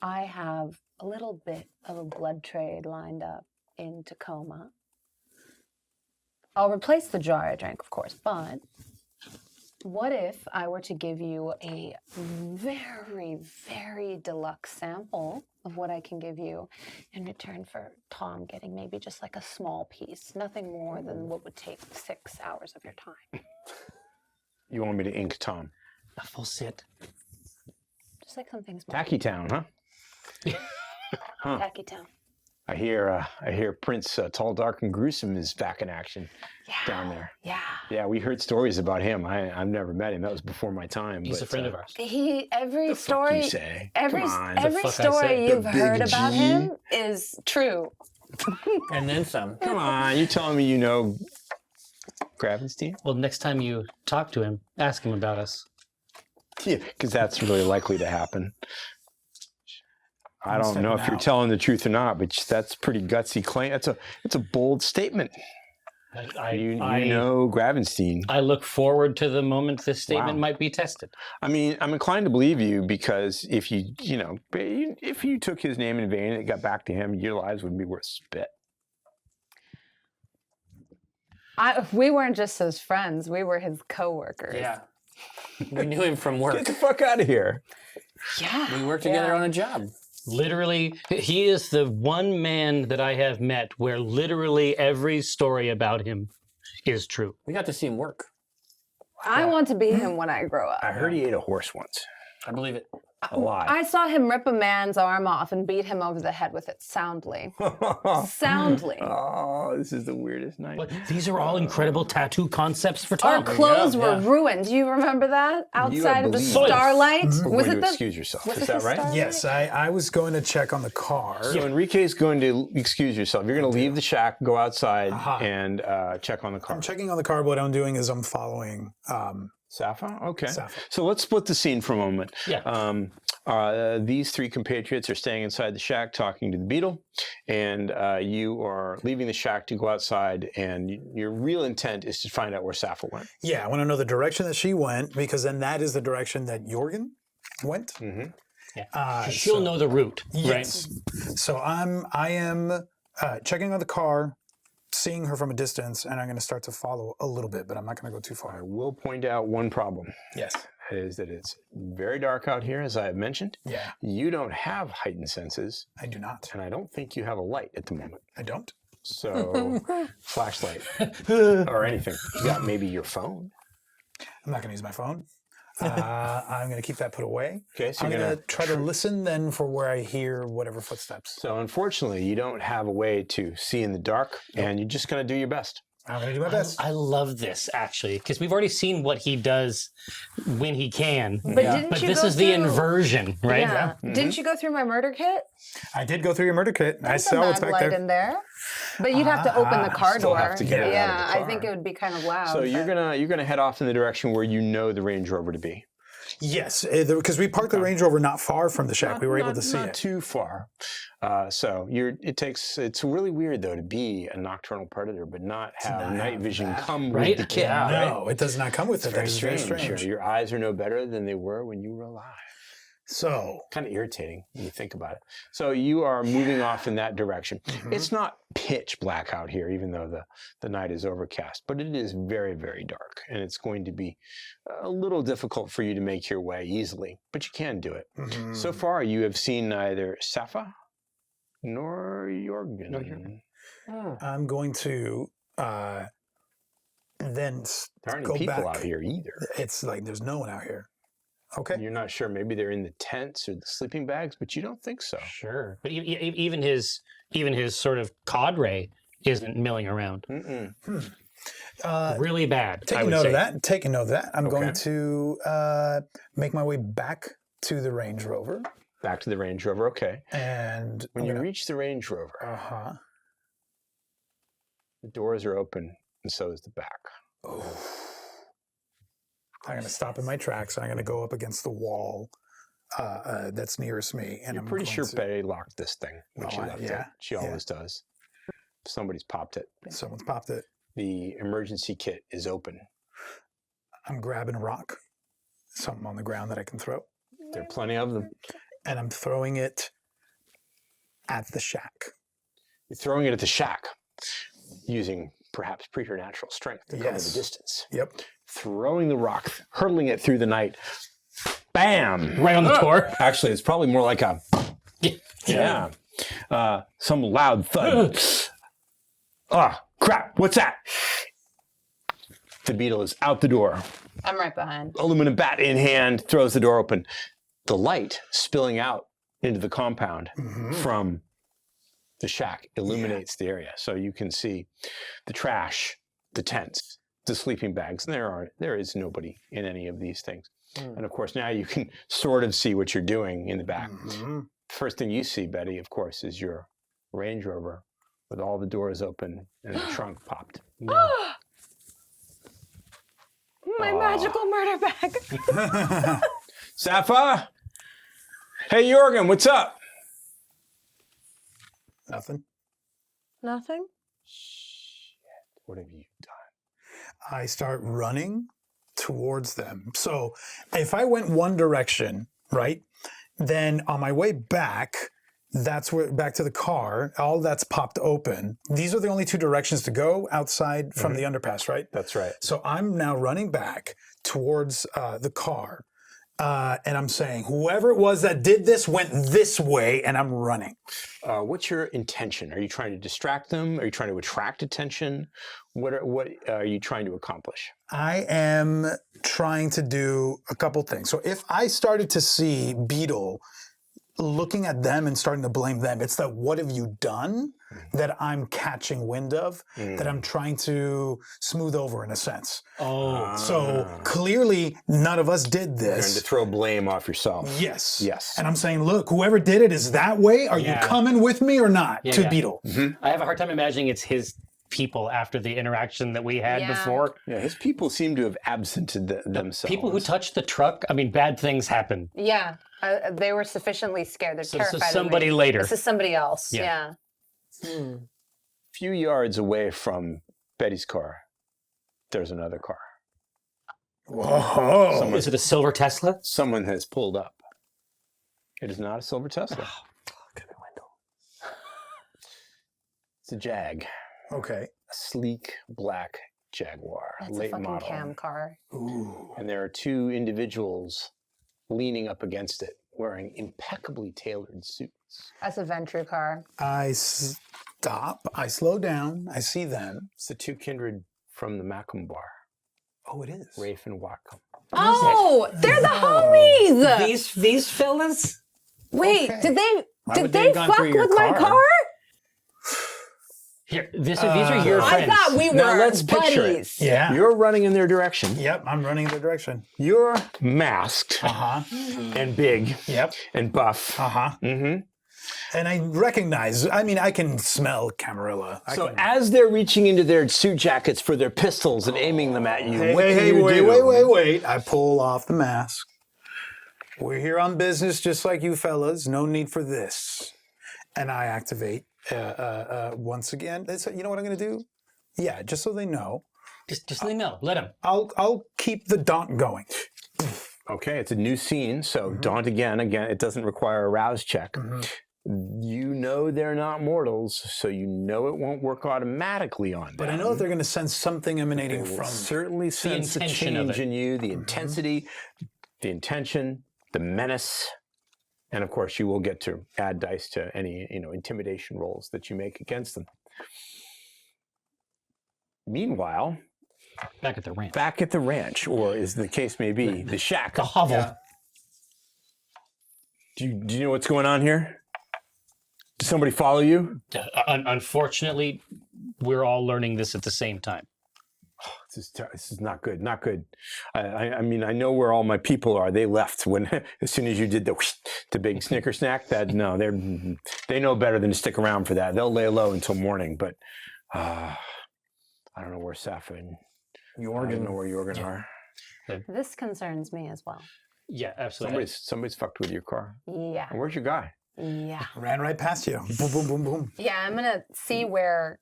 I have a little bit of a blood trade lined up in Tacoma. I'll replace the jar I drank, of course, but what if I were to give you a very, very deluxe sample of what I can give you in return for Tom getting maybe just like a small piece, nothing more than what would take 6 hours of your time. You want me to ink Tom? A full sit. Just like something small. Tacky Town, huh? Huh. Tacky Town. I hear Prince Tall, Dark, and Gruesome is back in action Yeah. down there. Yeah. Yeah, we heard stories about him. I've never met him. That was before my time. He's a but, friend of ours. Every the fuck story you say? every Come on. every fuck I story say? you've The heard big about G. him is true. And then some. Come on, you telling me you know Gravenstein? Well, next time you talk to him, ask him about us. Yeah, because that's really likely to happen. I don't Stepping know if you're out. telling the truth or not, but that's a pretty gutsy claim. It's a bold statement. You know Gravenstein. I look forward to the moment this statement Wow. might be tested. I mean, I'm inclined to believe you because if if you took his name in vain and it got back to him, your lives wouldn't be worth spit. We weren't just his friends; we were his coworkers. Yeah. We knew him from Get work. the fuck out of here. Yeah. We worked together on a job. Literally, he is the one man that I have met where literally every story about him is true. We got to see him work. I want to be him when I grow up. I heard he ate a horse once. I believe it. Alive. I saw him rip a man's arm off and beat him over the head with it soundly. Soundly. Oh, this is the weirdest night. But these are all incredible tattoo concepts for Our Tom. clothes were ruined. Do you remember that? Outside of the believe- starlight? We're Was going it to the excuse yourself. was Is it that the right? starlight? Yes, I was going to check on the car. So Enrique's going to excuse yourself. You're going to leave the shack, go outside, Aha. and check on the car. I'm checking on the car, but what I'm doing is I'm following. Sappho? Okay. Sappho. So let's split the scene for a moment. Yeah. These three compatriots are staying inside the shack talking to the beetle, and you are leaving the shack to go outside, and your real intent is to find out where Sappho went. Yeah, I want to know the direction that she went, because then that is the direction that Jorgen went. Mm-hmm. Yeah. She'll know the route, Yes. So I am checking on the car, seeing her from a distance, and I'm going to start to follow a little bit, but I'm not going to go too I far. will point out one problem. Yes. That is that it's very dark out here, as I have mentioned. Yeah, You don't have heightened senses, I do not. and I don't think you have a light at the moment. I don't. So, flashlight or anything. You got maybe your phone. I'm not going to use my phone. I'm going to keep that put away. Okay, so I'm you're going gonna. to try to listen then for where I hear whatever footsteps. So, unfortunately, you don't have a way to see in the dark, and you're just going to do your best. I'm going to do my best. I love this actually because we've already seen what he does when he can. But didn't But you this go is the through- inversion, right? Yeah. Didn't you go through my murder kit? I did go through your murder kit. I There's a saw what's mad back light there. in there. But you'd have to open the car still door. have to get it out of the I think car. it would be kind of loud. So you're but- gonna head off in the direction where you know the Range Rover to be. Yes, because we parked the Range Rover not far from the shack. We were able to see not it. too far. So it's really weird though to be a nocturnal predator, but not have not night have vision that. come Right? with the kit. Yeah. Right? No, it does not come with it. That Very is very strange. strange. Your eyes are no better than they were when you were alive. So, Kind of irritating when you think about it. So you are moving off in that direction. It's not pitch black out here, even though the night is overcast, but it is very, very dark, and it's going to be a little difficult for you to make your way easily, but you can do it. So far, you have seen neither Sappho nor Jorgen. I'm going to then There aren't go any people back. out here either. It's like there's no one out here. Okay. You're not sure. Maybe they're in the tents or the sleeping bags, but you don't think so. Sure. But even his sort of cadre isn't milling around. Really bad. I Taking would note say. of that. Taking note of that. I'm going Okay. to make my way back to the Range Rover, Back to the Range Rover. Okay. and When you reach the Range Rover, the doors are open, and so is the back. I'm going to stop in my tracks. I'm going to go up against the wall that's nearest me, and You're I'm pretty going sure to- Betty locked this thing when she Oh, left it. yeah, She yeah. always does. Somebody's popped it. Someone's popped it. The emergency kit is open. I'm grabbing a rock, something on the ground that I can throw, There are plenty of them. and I'm throwing it at the shack. You're throwing it at the shack, using perhaps preternatural strength to cover Yes. the distance. Yep. Throwing the rock, hurtling it through the night. Bam! Right on the door. Actually, it's probably more like a yeah. Some loud thud. Ah, crap! What's that? The beetle is out the door. I'm right behind. Aluminum bat in hand, throws the door open. The light spilling out into the compound from the shack illuminates the area, so you can see the trash, the tents, the sleeping bags. And there is nobody in any of these things. And of course, now you can sort of see what you're doing in the back. First thing you see, Betty, of course, is your Range Rover with all the doors open and the trunk popped. My magical murder bag. Sappho? Hey, Jorgen, what's up? Nothing. Nothing? What have you done? I start running towards them. So if I went one direction, right, then on my way back, that's where back to the car, all that's popped open. These are the only two directions to go outside from the underpass, right? That's right. So I'm now running back towards the car, and I'm saying, whoever it was that did this went this way, and I'm running. What's your intention? Are you trying to distract them? Are you trying to attract attention? What are you trying to accomplish? I am trying to do a couple things. So if I started to see Beetle looking at them and starting to blame them, it's that what have you done that I'm catching wind of, that I'm trying to smooth over in a sense. Oh. So clearly none of us did You're trying to this. throw blame off yourself. Yes. Yes. And I'm saying, look, whoever did it is that way. Are you coming with me or not to yeah. Beetle? I have a hard time imagining it's his people after the interaction that we had before. Yeah, his people seem to have absented themselves. People who touched the truck, I mean, bad things happen. Yeah, they were sufficiently scared. They're So terrified. this is somebody of me. later. This is somebody else. Yeah. Yeah. few yards away from Betty's car, there's another car. Whoa. Is it a silver Tesla? Someone has pulled up. It is not a silver Tesla. Look at the window. It's a Jag. Okay. A sleek black Jaguar, That's a late fucking model. cam car. Ooh. And there are two individuals leaning up against it, wearing impeccably tailored suits. That's a Ventru car. I stop. I slow down. I see them. It's the two kindred from the Macum Bar, Oh, it is. Rafe and Watcom. Oh, they're the homies. These fellas? Wait, Okay. did Why they would they have gone fuck through your with my car? car? Here, these are your I friends. thought we Now were let's picture it. buddies. Yeah. You're running in their direction. Yep. I'm running in the direction. You're masked Uh huh. and big Yep. and buff. Uh huh. Mm-hmm. And I recognize. I mean, I can smell Camarilla. So as they're reaching into their suit jackets for their pistols and aiming them at you, what Hey, do you do? wait. I pull off the mask. We're here on business just like you fellas. No need for this. And I activate once again. You know what I'm going to do? Yeah, just so they know. Just so they know. Let them. I'll keep the daunt going. Okay, it's a new scene, so daunt again. Again, it doesn't require a rouse check. You know they're not mortals, so you know it won't work automatically on them. But I know that they're going to sense something They emanating will from. certainly sense the intention of change it. in you, the intensity, the intention, the menace, and of course you will get to add dice to any intimidation rolls that you make against them. Meanwhile, Back at the ranch. back at the ranch, or as the case may be, the shack. The hovel. Do you know what's going on here? Does somebody follow you? Unfortunately, we're all learning this at the same time. This is not good. Not good. I mean, I know where all my people are. They left when as soon as you did the big snicker snack. They know better than to stick around for that. They'll lay low until morning. But I don't know where Safa and I don't know where Jorgen are. This concerns me as well. Yeah, absolutely. Somebody's fucked with your car. Yeah. And where's your guy? Yeah. Ran right past you. Boom, boom, boom, boom. Yeah, I'm gonna see where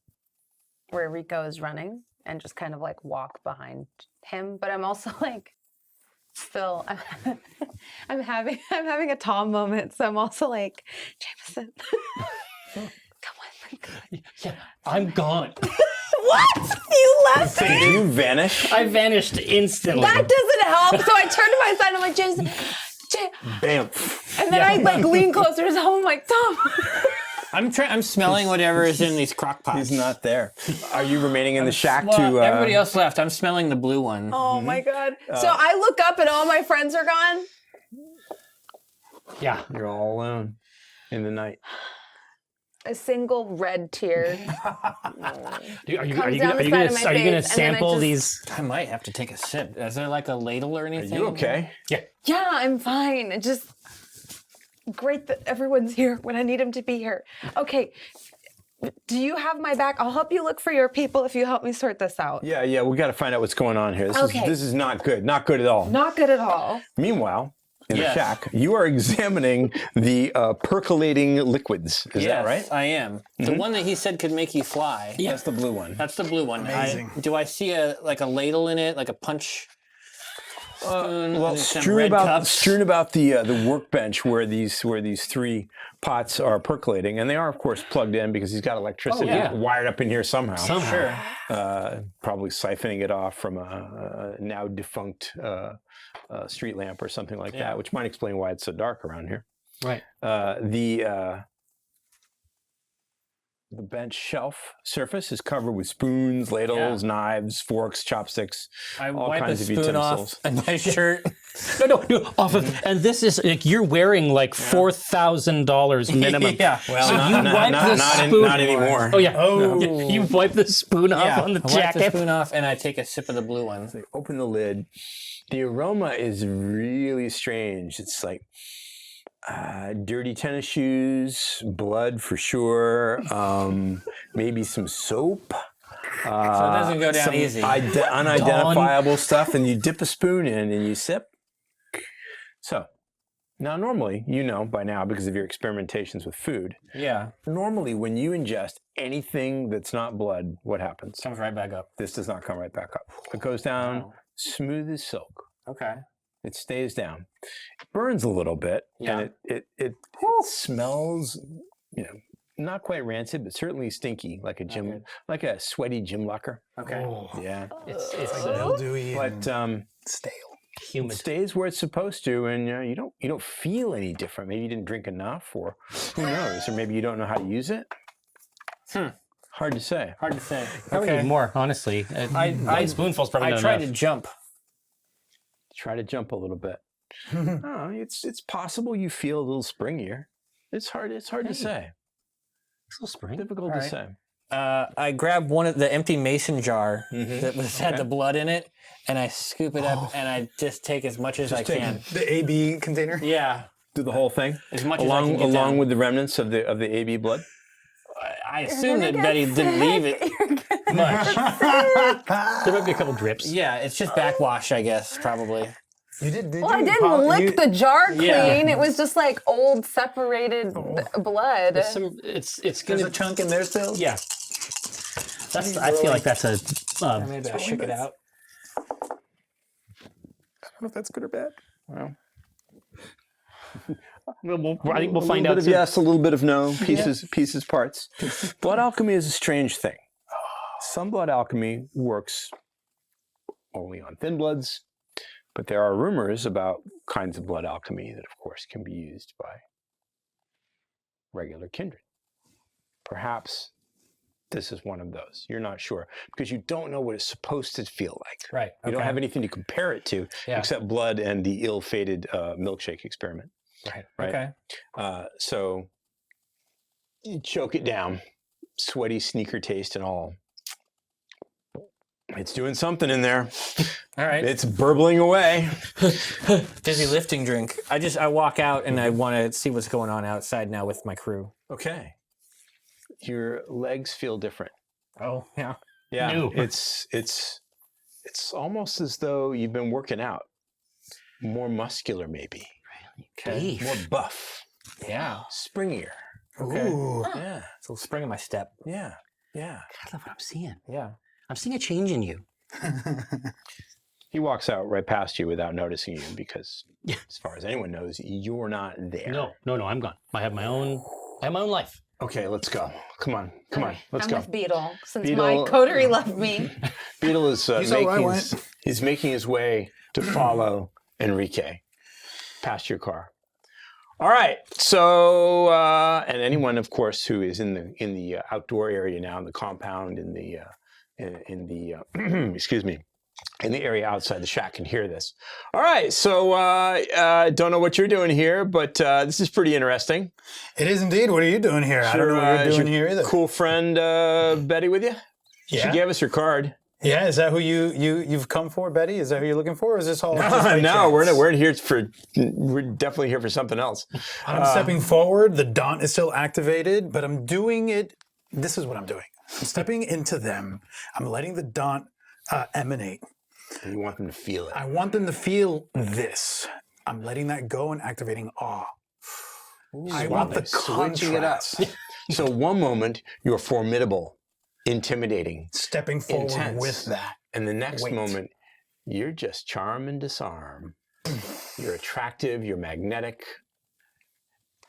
Rico is running and just kind of like walk behind him. But I'm also like still I'm having a Tom moment. So I'm also like, Jamison. Come on, Rico. Yeah, I'm gone. What? You left Did me? you vanish? I vanished instantly. That doesn't help. So I turn to my side and I'm like, Jameson. Bam. And then I like lean closer to home. I'm like, Tom. I'm smelling whatever is in these crock pots. He's not there. Are you remaining in the shack Well, to? everybody else left. I'm smelling the blue one. Oh my God. So I look up and all my friends are gone. Yeah. You're all alone in the night. A single red tear. Are you Comes going down the side of my to face, and then I sample just- these? I might have to take a sip. Is there like a ladle or Are anything? you okay? Yeah, I'm fine. It's just great that everyone's here when I need them to be here. Okay. Do you have my back? I'll help you look for your people if you help me sort this out. Yeah. We got to find out what's going on here. Okay. This is not good. Not good at all. Not good at all. Meanwhile, in Yes. the shack, you are examining the percolating liquids. Is that right? I am. The one that he said could make you fly. That's the blue one. That's the blue one. Amazing. Do I see a ladle in it, like a punch spoon, Well, and some red cups. strewn about the workbench where these 3 pots are percolating, and they are of course plugged in because he's got electricity wired up in here somehow. Somehow. Probably siphoning it off from a now defunct street lamp or something like that, which might explain why it's so dark around here. Right. The bench shelf surface is covered with spoons, ladles, knives, forks, chopsticks, I all wipe kinds the of spoon utensils. off and my shirt. No, off of, and this is like you're wearing like $4,000 minimum. Yeah. Well, So you wipe the spoon. not anymore. Oh yeah. Oh. You wipe the spoon off on the I wipe the jacket. spoon off and I take a sip of the blue one. They open the lid. The aroma is really strange. It's like dirty tennis shoes, blood for sure, maybe some soap. So it doesn't go down some easy. Unidentifiable stuff, and you dip a spoon in and you sip. So, now normally, you know by now because of your experimentations with food, Yeah. normally when you ingest anything that's not blood, what happens? Comes right back up. This does not come right back up. It goes down smooth as silk. Okay. It stays down. It burns a little bit, and it smells, not quite rancid, but certainly stinky, like a like a sweaty gym locker. Okay. Yeah, It's mildewy, but stale. it humid. stays where it's supposed to, and you don't feel any different. Maybe you didn't drink enough, or who knows, or maybe you don't know how to use it. Hard to say. Hard to say. Probably need more, honestly. One spoonful's probably I not tried enough. to jump. Try to jump a little bit. Oh, it's possible you feel a little springier. It's hard to say. It's a little spring. Difficult to right. say. I grab one of the empty mason jar that had the blood in it, and I scoop it up, and I just take as much as I can. The AB container? Yeah, Do the whole thing as much as I can get along down. with the remnants of the AB blood. I assume that Betty didn't leave it much. There might be a couple drips. Yeah, it's just backwash, I guess, probably. You did Well, I didn't lick the jar clean. Yeah. It was just like old separated blood. It's There's gonna a chunk in there still? yeah. That's I feel like that's a Maybe I shook it out. I don't know if that's good or bad. Well, I think we'll find a out little bit of soon. yes, a little bit of no. Pieces, parts. Blood alchemy is a strange thing. Some blood alchemy works only on thin bloods, but there are rumors about kinds of blood alchemy that, of course, can be used by regular kindred. Perhaps this is one of those. You're not sure because you don't know what it's supposed to feel like. Right. You don't have anything to compare it to except blood and the ill-fated milkshake experiment. Right. Okay. So you choke it down, sweaty sneaker taste and all. It's doing something in there. All right. It's burbling away. Dizzy lifting drink. I walk out and I want to see what's going on outside now with my crew. Okay. Your legs feel different. Oh, yeah. Yeah. New. It's almost as though you've been working out. More muscular, maybe. Okay. More buff. Yeah. Springier. Okay. Ooh. Yeah. It's a little spring in my step. Yeah. I love what I'm seeing. Yeah. I'm seeing a change in you. He walks out right past you without noticing you because, as far as anyone knows, you're not there. No, I'm gone. I have my own life. Okay, let's go. Come on, let's I'm go. with Beetle since Beetle- my coterie left me. Beetle is You saw where I went. he's making his way to follow Enrique past your car. All right. So, and anyone, of course, who is in the outdoor area now, in the compound, in the excuse me, in the area outside the shack can hear this. All right. So, don't know what you're doing here, but this is pretty interesting. It is indeed. What are you doing here? I don't know what Is you're doing here either. Cool friend Betty with you? She Yeah. gave us your card. Yeah, is that who you've come for, Betty? Is that who you're looking for, or is this all just by No, chance? we're definitely here for something else. I'm stepping forward. The daunt is still activated, but I'm doing it. This is what I'm doing. I'm stepping into them. I'm letting the daunt emanate. You want them to feel it. I want them to feel this. I'm letting that go and activating awe. I want the Switching it up. contrast. So one moment you're formidable, intimidating, Stepping forward intense. with that. And the next Wait. moment You're just charm and disarm. You're attractive. You're magnetic.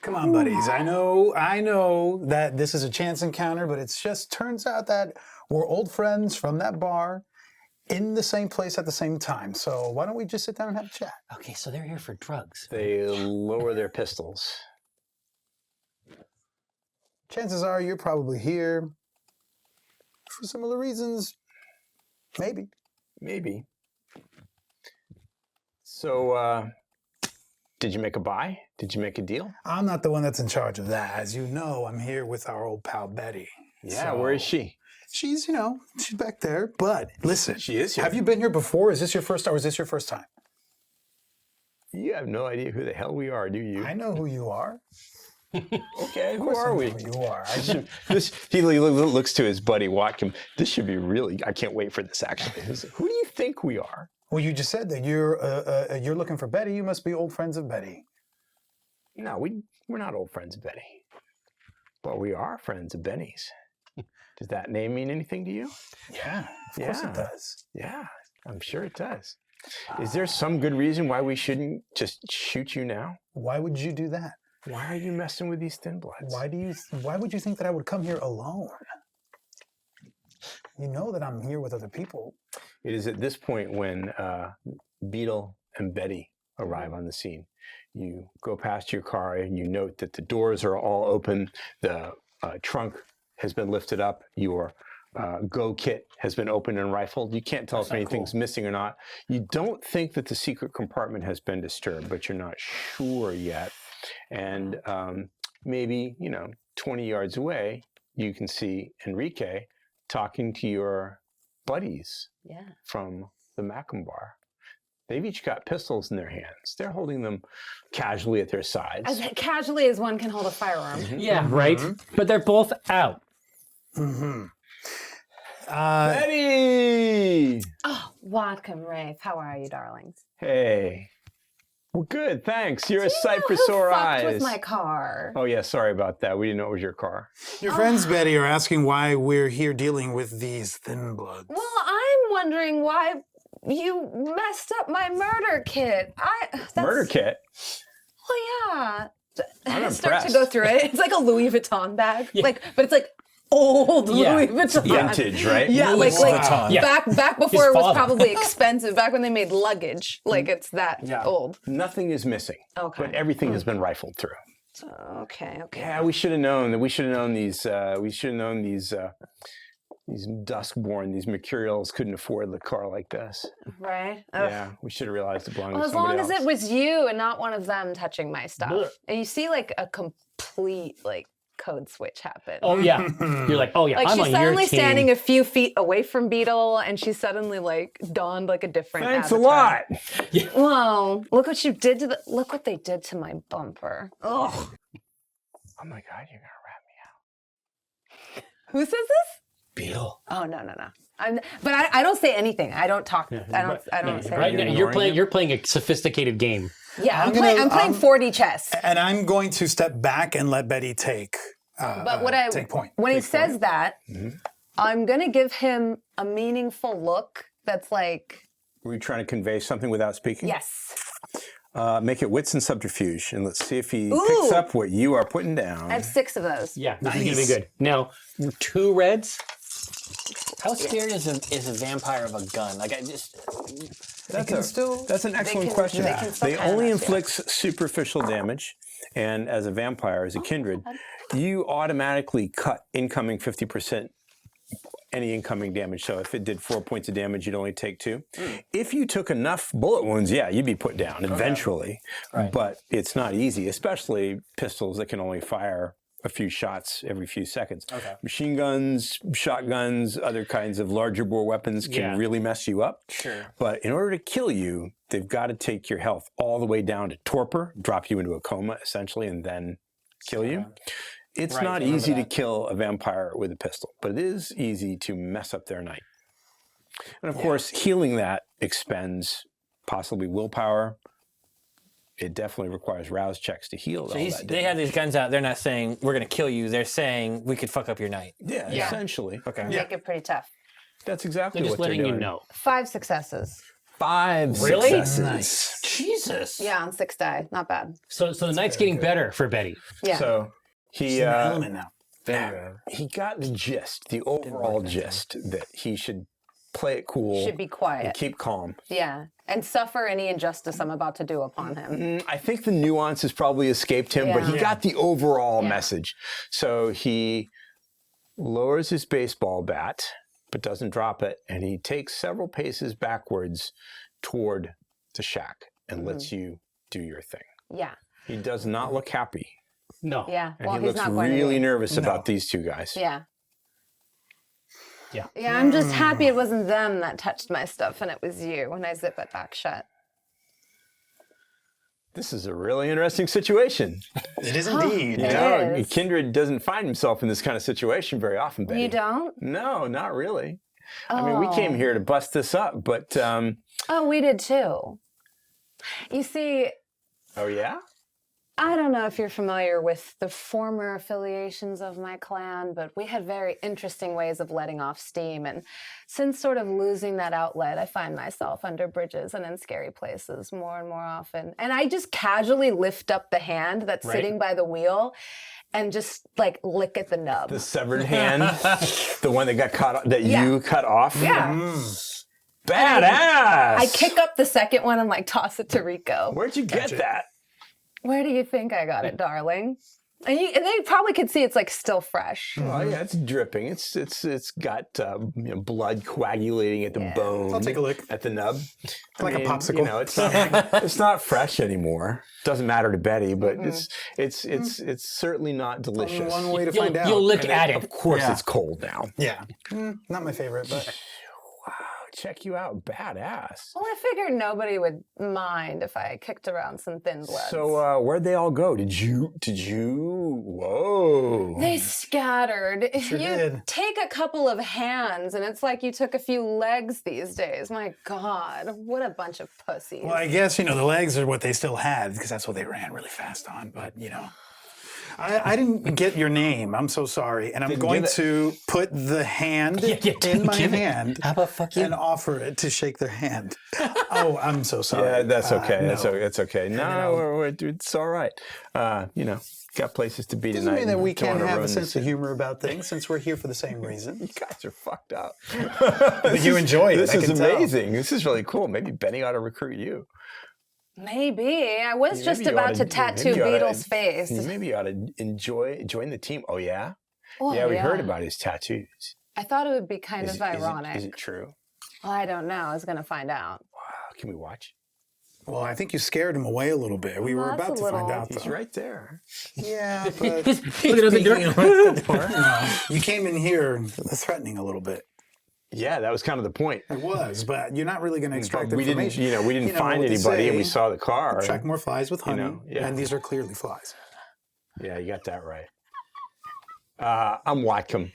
Come on, buddies. I know that this is a chance encounter, but it's just turns out that we're old friends from that bar in the same place at the same time. So why don't we just sit down and have a chat? Okay, so they're here for drugs. They lower their pistols. Chances are you're probably here for similar reasons. Maybe. Maybe. So, did you make a buy? Did you make a deal? I'm not the one that's in charge of that. As you know, I'm here with our old pal Betty. Yeah, where is she? She's, she's back there. But listen, She is here. have you been here before? Is this your first or is this your first time? You have no idea who the hell we are, do you? I know who you are. Okay, who Of course I are know we? who you are. He looks to his buddy Watkin. This should be really. I can't wait for this. Actually, who do you think we are? Well, you just said that you're looking for Betty. You must be old friends of Betty. No, we're not old friends of Betty, but we are friends of Benny's. Does that name mean anything to you? Yeah, of course Yeah. it does. Yeah, I'm sure it does. Is there some good reason why we shouldn't just shoot you now? Why would you do that? Why are you messing with these thin bloods? Why would you think that I would come here alone? You know that I'm here with other people. It is at this point when Beetle and Betty arrive on the scene. You go past your car and you note that the doors are all open. The trunk has been lifted up. Your go kit has been opened and rifled. You can't tell if anything's missing or not. You don't think that the secret compartment has been disturbed, but you're not sure yet. And maybe, 20 yards away, you can see Enrique talking to your buddies from the Macum bar. They've each got pistols in their hands. They're holding them casually at their sides. As casually as one can hold a firearm. Yeah, right. But they're both out. Mm-hmm. Betty! Oh, welcome, Rafe. How are you, darlings? Hey. Well, good, thanks. You're a Do you sight know for who sore fucked eyes. with my car? Oh, yeah, sorry about that. We didn't know it was your car. Your friends, Betty, are asking why we're here dealing with these thin bloods. Well, I'm wondering why you messed up my murder kit. Murder kit? Well, yeah. I'm I start to impressed. go through it. It's like a Louis Vuitton bag, but it's like old Louis Vuitton. Vintage, right? Yeah, Louis like Vuitton. back before it was father. probably expensive. Back when they made luggage, like it's that old. Nothing is missing. Okay. But everything has been rifled through. Okay. Yeah, we should have known that. We should have known these. We should have known these Duskborn, these Mercurials couldn't afford the car like this. Right. Yeah, we should have realized it belonged Well, to as somebody long as else. it was you and not one of them touching my stuff, Bhullar. and you see like a complete code switch happen. Oh yeah. You're like, oh yeah, Like I'm she's on your suddenly team. standing a few feet away from Beetle, and she suddenly like donned like a different. Thanks a avatar. lot. Whoa! Look what you did to look what they did to my bumper. Ugh. Oh my God, you're gonna rat me out. Who says this? Beetle. Oh no. I don't say anything. I don't talk. I don't say Right anything. now, you're playing a sophisticated game. Yeah, I'm gonna- playing 4D chess. And I'm going to step back and let Betty take But take point. when he says that, I'm gonna give him a meaningful look that's like, Were you trying to convey something without speaking? yes. Make it wits and subterfuge, and let's see if he Ooh. picks up what you are putting down. I have 6 of those. Yeah, this is gonna be good. Now, 2 reds. How scared is a vampire of a gun? Like That's an excellent can- question. they can still They kind of only mess you up. inflict superficial damage, and as a vampire, as a kindred, you automatically cut incoming 50%. Any incoming damage. So if it did 4 points of damage, you'd only take 2. If you took enough bullet wounds, yeah, you'd be put down eventually. Right. But it's not easy, especially pistols that can only fire a few shots every few seconds. Okay. Machine guns, shotguns, other kinds of larger bore weapons can really mess you up. Sure. But in order to kill you, they've got to take your health all the way down to torpor, drop you into a coma essentially, and then kill you. It's Right, not I remember easy to that. kill a vampire with a pistol, but it is easy to mess up their night. And of course, healing that expends possibly willpower. It definitely requires rouse checks to heal So all that. they have these guns out. They're not saying we're gonna kill you. They're saying we could fuck up your night. Yeah, essentially. Okay. Make it pretty tough. That's exactly They're just what they're letting doing. you know. 5 successes. 5 Really? successes. Jesus. Yeah, on 6 die. Not bad. So the night's getting better for Betty. Yeah. So He's he in the element now. he got the gist, the overall gist that he should play it cool Should be and quiet. keep calm. Yeah. And suffer any injustice I'm about to do upon him. I think the nuances probably escaped him, but he Yeah. got the overall Yeah. message. So he lowers his baseball bat, but doesn't drop it, and he takes several paces backwards toward the shack and lets you do your thing. Yeah. He does not look happy, No. Yeah. and Well, he he's looks not going really to. nervous about these two guys. Yeah. Yeah. Yeah, I'm just happy it wasn't them that touched my stuff and it was you when I zip it back shut. This is a really interesting situation. It is indeed. You It know, is. Kindred doesn't find himself in this kind of situation very often, Betty. You don't? No, not really. I mean, we came here to bust this up, but Oh, we did too. You see, oh yeah? I don't know if you're familiar with the former affiliations of my clan, but we had very interesting ways of letting off steam. And since sort of losing that outlet, I find myself under bridges and in scary places more and more often. And I just casually lift up the hand that's sitting by the wheel and just like lick at the nub. The severed hand, the one that got cut, that Yeah. you cut off. Yeah. Badass. I kick up the second one and like toss it to Rico. Where'd you get that? Where do you think I got it, darling? And they probably could see it's like still fresh. Oh yeah, it's dripping. It's got blood coagulating at the bone. I'll take a look. At the nub. Like a popsicle. You know, it's not fresh anymore. Doesn't matter to Betty, but it's certainly not delicious. One way to find out. You'll look And at Of it. course, Yeah. it's cold now. Yeah. Not my favorite, but Check you out, badass. Well, I figured nobody would mind if I kicked around some thin bloods. So where'd they all go? Did you? Whoa. They scattered. Sure You did. take a couple of hands, and it's like you took a few legs these days. My God, what a bunch of pussies. well, I guess, the legs are what they still had because that's what they ran really fast on. But, I didn't get your name. I'm so sorry. And I'm going to put the hand in my hand How about fuck you? and offer it to shake their hand. Oh, I'm so sorry. Yeah, that's okay. No. That's okay. No, it's all right. Got places to be Doesn't tonight. mean that and we don't can't wanna have a ruin sense the of humor about things since we're here for the same reason. You guys are fucked up. But you enjoy it. This I is can tell. amazing. This is really cool. Maybe Benny ought to recruit you. Maybe. I was Maybe just you about ought to tattoo maybe you ought to- Beetle's face. Maybe you ought to join the team. Oh yeah, Well, yeah. We heard about his tattoos. I thought it would be kind of ironic. Is it true? Well, I don't know. I was going to find out. Wow. Can we watch? Well, I think you scared him away a little bit. We were Well, that's about to a find little- out, He's though. right there. Yeah, but Look at the door. you came in here threatening a little bit. Yeah, that was kind of the point. It was, but you're not really going to extract we didn't, information. we didn't find what they anybody, and we say, saw the car. Attract more flies with honey, yeah. and these are clearly flies. Yeah, you got that right. I'm Watcom.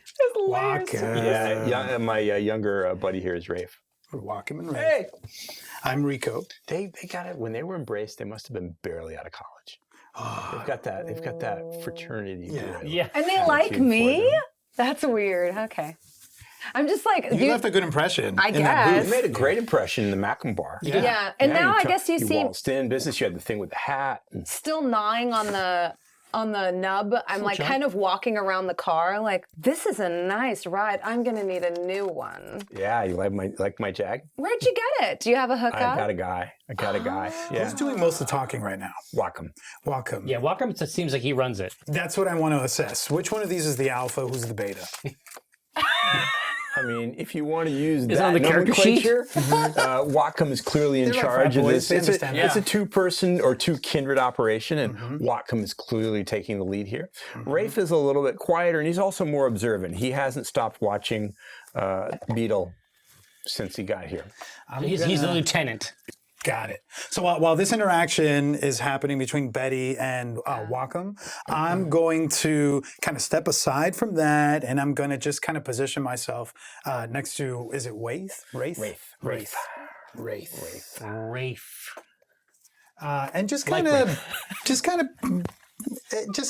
Waka. My younger buddy here is Rafe. Waka and Ray. Hey, I'm Rico. they got it when they were embraced. They must have been barely out of college. They've got that fraternity. Yeah. boy Yeah. And they attitude like for me? them. That's weird. Okay. I'm just like, You left a good impression. I in that guess. You made a great impression in the Macam bar. yeah. And now I guess you seem waltzed in business. You had the thing with the hat. And still gnawing on the nub. I'm like kind of walking around the car like, this is a nice ride. I'm going to need a new one. yeah, you like my Jag? Where'd you get it? Do you have a hookup? I got a guy. Yeah, Who's doing most of the talking right now? Wacom. Welcome. Yeah, Walker seems like he runs it. That's what I want to assess. Which one of these is the alpha? Who's the beta? I mean, if you want to use it that on the character sheet? nomenclature, Wacom is clearly in They're like charge frat of boys. this. They It's a, understand it's a that. two-person or two kindred operation, and Wacom is clearly taking the lead here. Rafe is a little bit quieter, and he's also more observant. He hasn't stopped watching Beetle since he got here. He's the lieutenant. Got it. So while this interaction is happening between Betty and Wacom, I'm going to kind of step aside from that, and I'm going to just kind of position myself next to, is it Wraith? Wraith. Rafe. And just kind of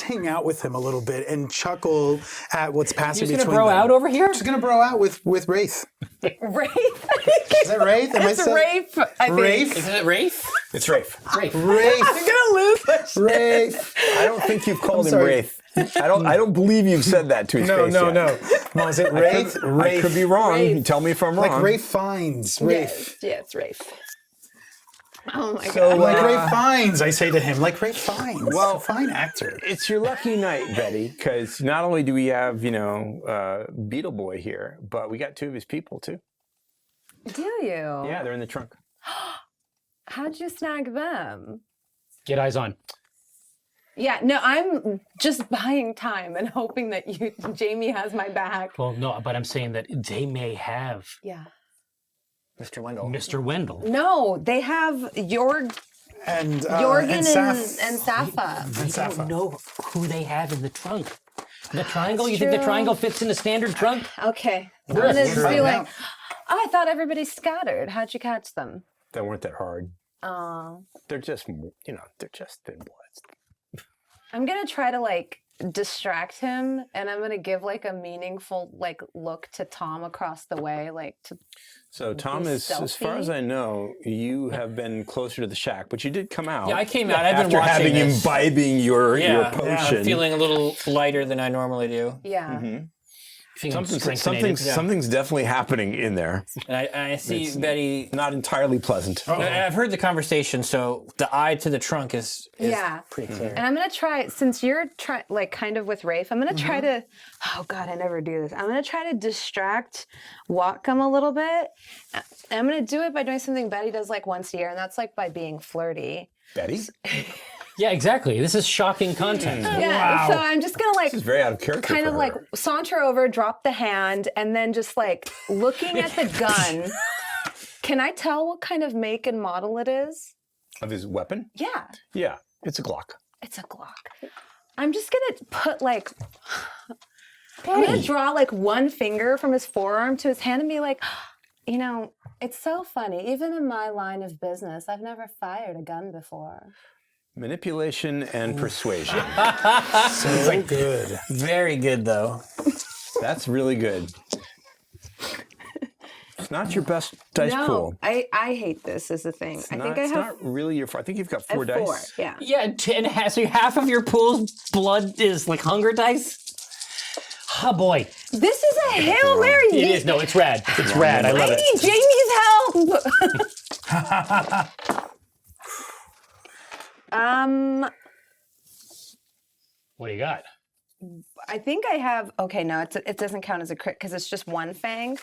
hang out with him a little bit and chuckle at what's passing You're just between gonna bro them. out over here? Just gonna bro out with Wraith. Rafe. Is that Rafe? Am I It's saying- Rafe. I think. Rafe? Isn't it Rafe? It's Rafe. Rafe. I'm gonna lose this. Rafe. I don't think you've called him sorry. Rafe. I don't believe you've said that to his No, face no, yet. no. Well, is it Rafe? I could be wrong. Rafe. You tell me if I'm wrong. Like Rafe Fiennes. Rafe. Yeah, it's Rafe. Oh my So, god. Like Rafe Fiennes, I say to him. Like Rafe Fiennes. Well, a fine actor. It's your lucky night, Betty, because not only do we have, Beetle Boy here, but we got 2 of his people, too. Do you? Yeah, they're in the trunk. How'd you snag them? Get eyes on. Yeah, no, I'm just buying time and hoping that Jamie has my back. Well, no, but I'm saying that they may have Yeah. Mr. Wendell. Mr. Wendell. No, they have Jorgen And and Saf. Safa. And We Safa. don't know who they have in the trunk. The triangle? You That's think the true. triangle fits in a standard trunk? Okay. I'm We're gonna just be finding like, out. oh, I thought everybody scattered. How'd you catch them? They weren't that hard. Oh. They're just, they're just thin bloods. I'm gonna try to distract him, and I'm gonna give a meaningful look to Tom across the way, to So, Tom, Be as far as stealthy? I know, you have been closer to the shack, but you did come out. Yeah, I came out. I've been after watching having this. imbibing your Yeah, potion. I'm feeling a little lighter than I normally do. yeah. Mm-hmm. Feeling strengthening. Something's definitely happening in there. And I see Betty. Not entirely pleasant. I've heard the conversation, so the eye to the trunk is Yeah. pretty clear. And I'm gonna try, since you're kind of with Rafe, I'm gonna try to. Oh God, I never do this. I'm gonna try to distract Whatcom a little bit. I'm gonna do it by doing something Betty does once a year, and that's by being flirty. Betty? Yeah, exactly. This is shocking content. Yeah. So I'm just gonna This is very out of character. kind of for her. saunter over, drop the hand, and then just looking at the gun. Can I tell what kind of make and model it is? Of his weapon? Yeah, Yeah, it's a Glock. it's a Glock. I'm just gonna put I'm gonna draw one finger from his forearm to his hand and be like, it's so funny. Even in my line of business, I've never fired a gun before. Manipulation and persuasion. So good. Very good, though. That's really good. It's not your best dice no, pool. I hate this as a thing. It's I not, think I it's have not really your. I think you've got I 4 have dice. 4. Yeah. Yeah, so half of your blood is hunger dice? Oh boy. This is a Hail Mary. It is. No, it's rad. It's rad. I love I it. need Jamie's help. What do you got? I think I have. Okay, no, it doesn't count as a crit because it's just one fang.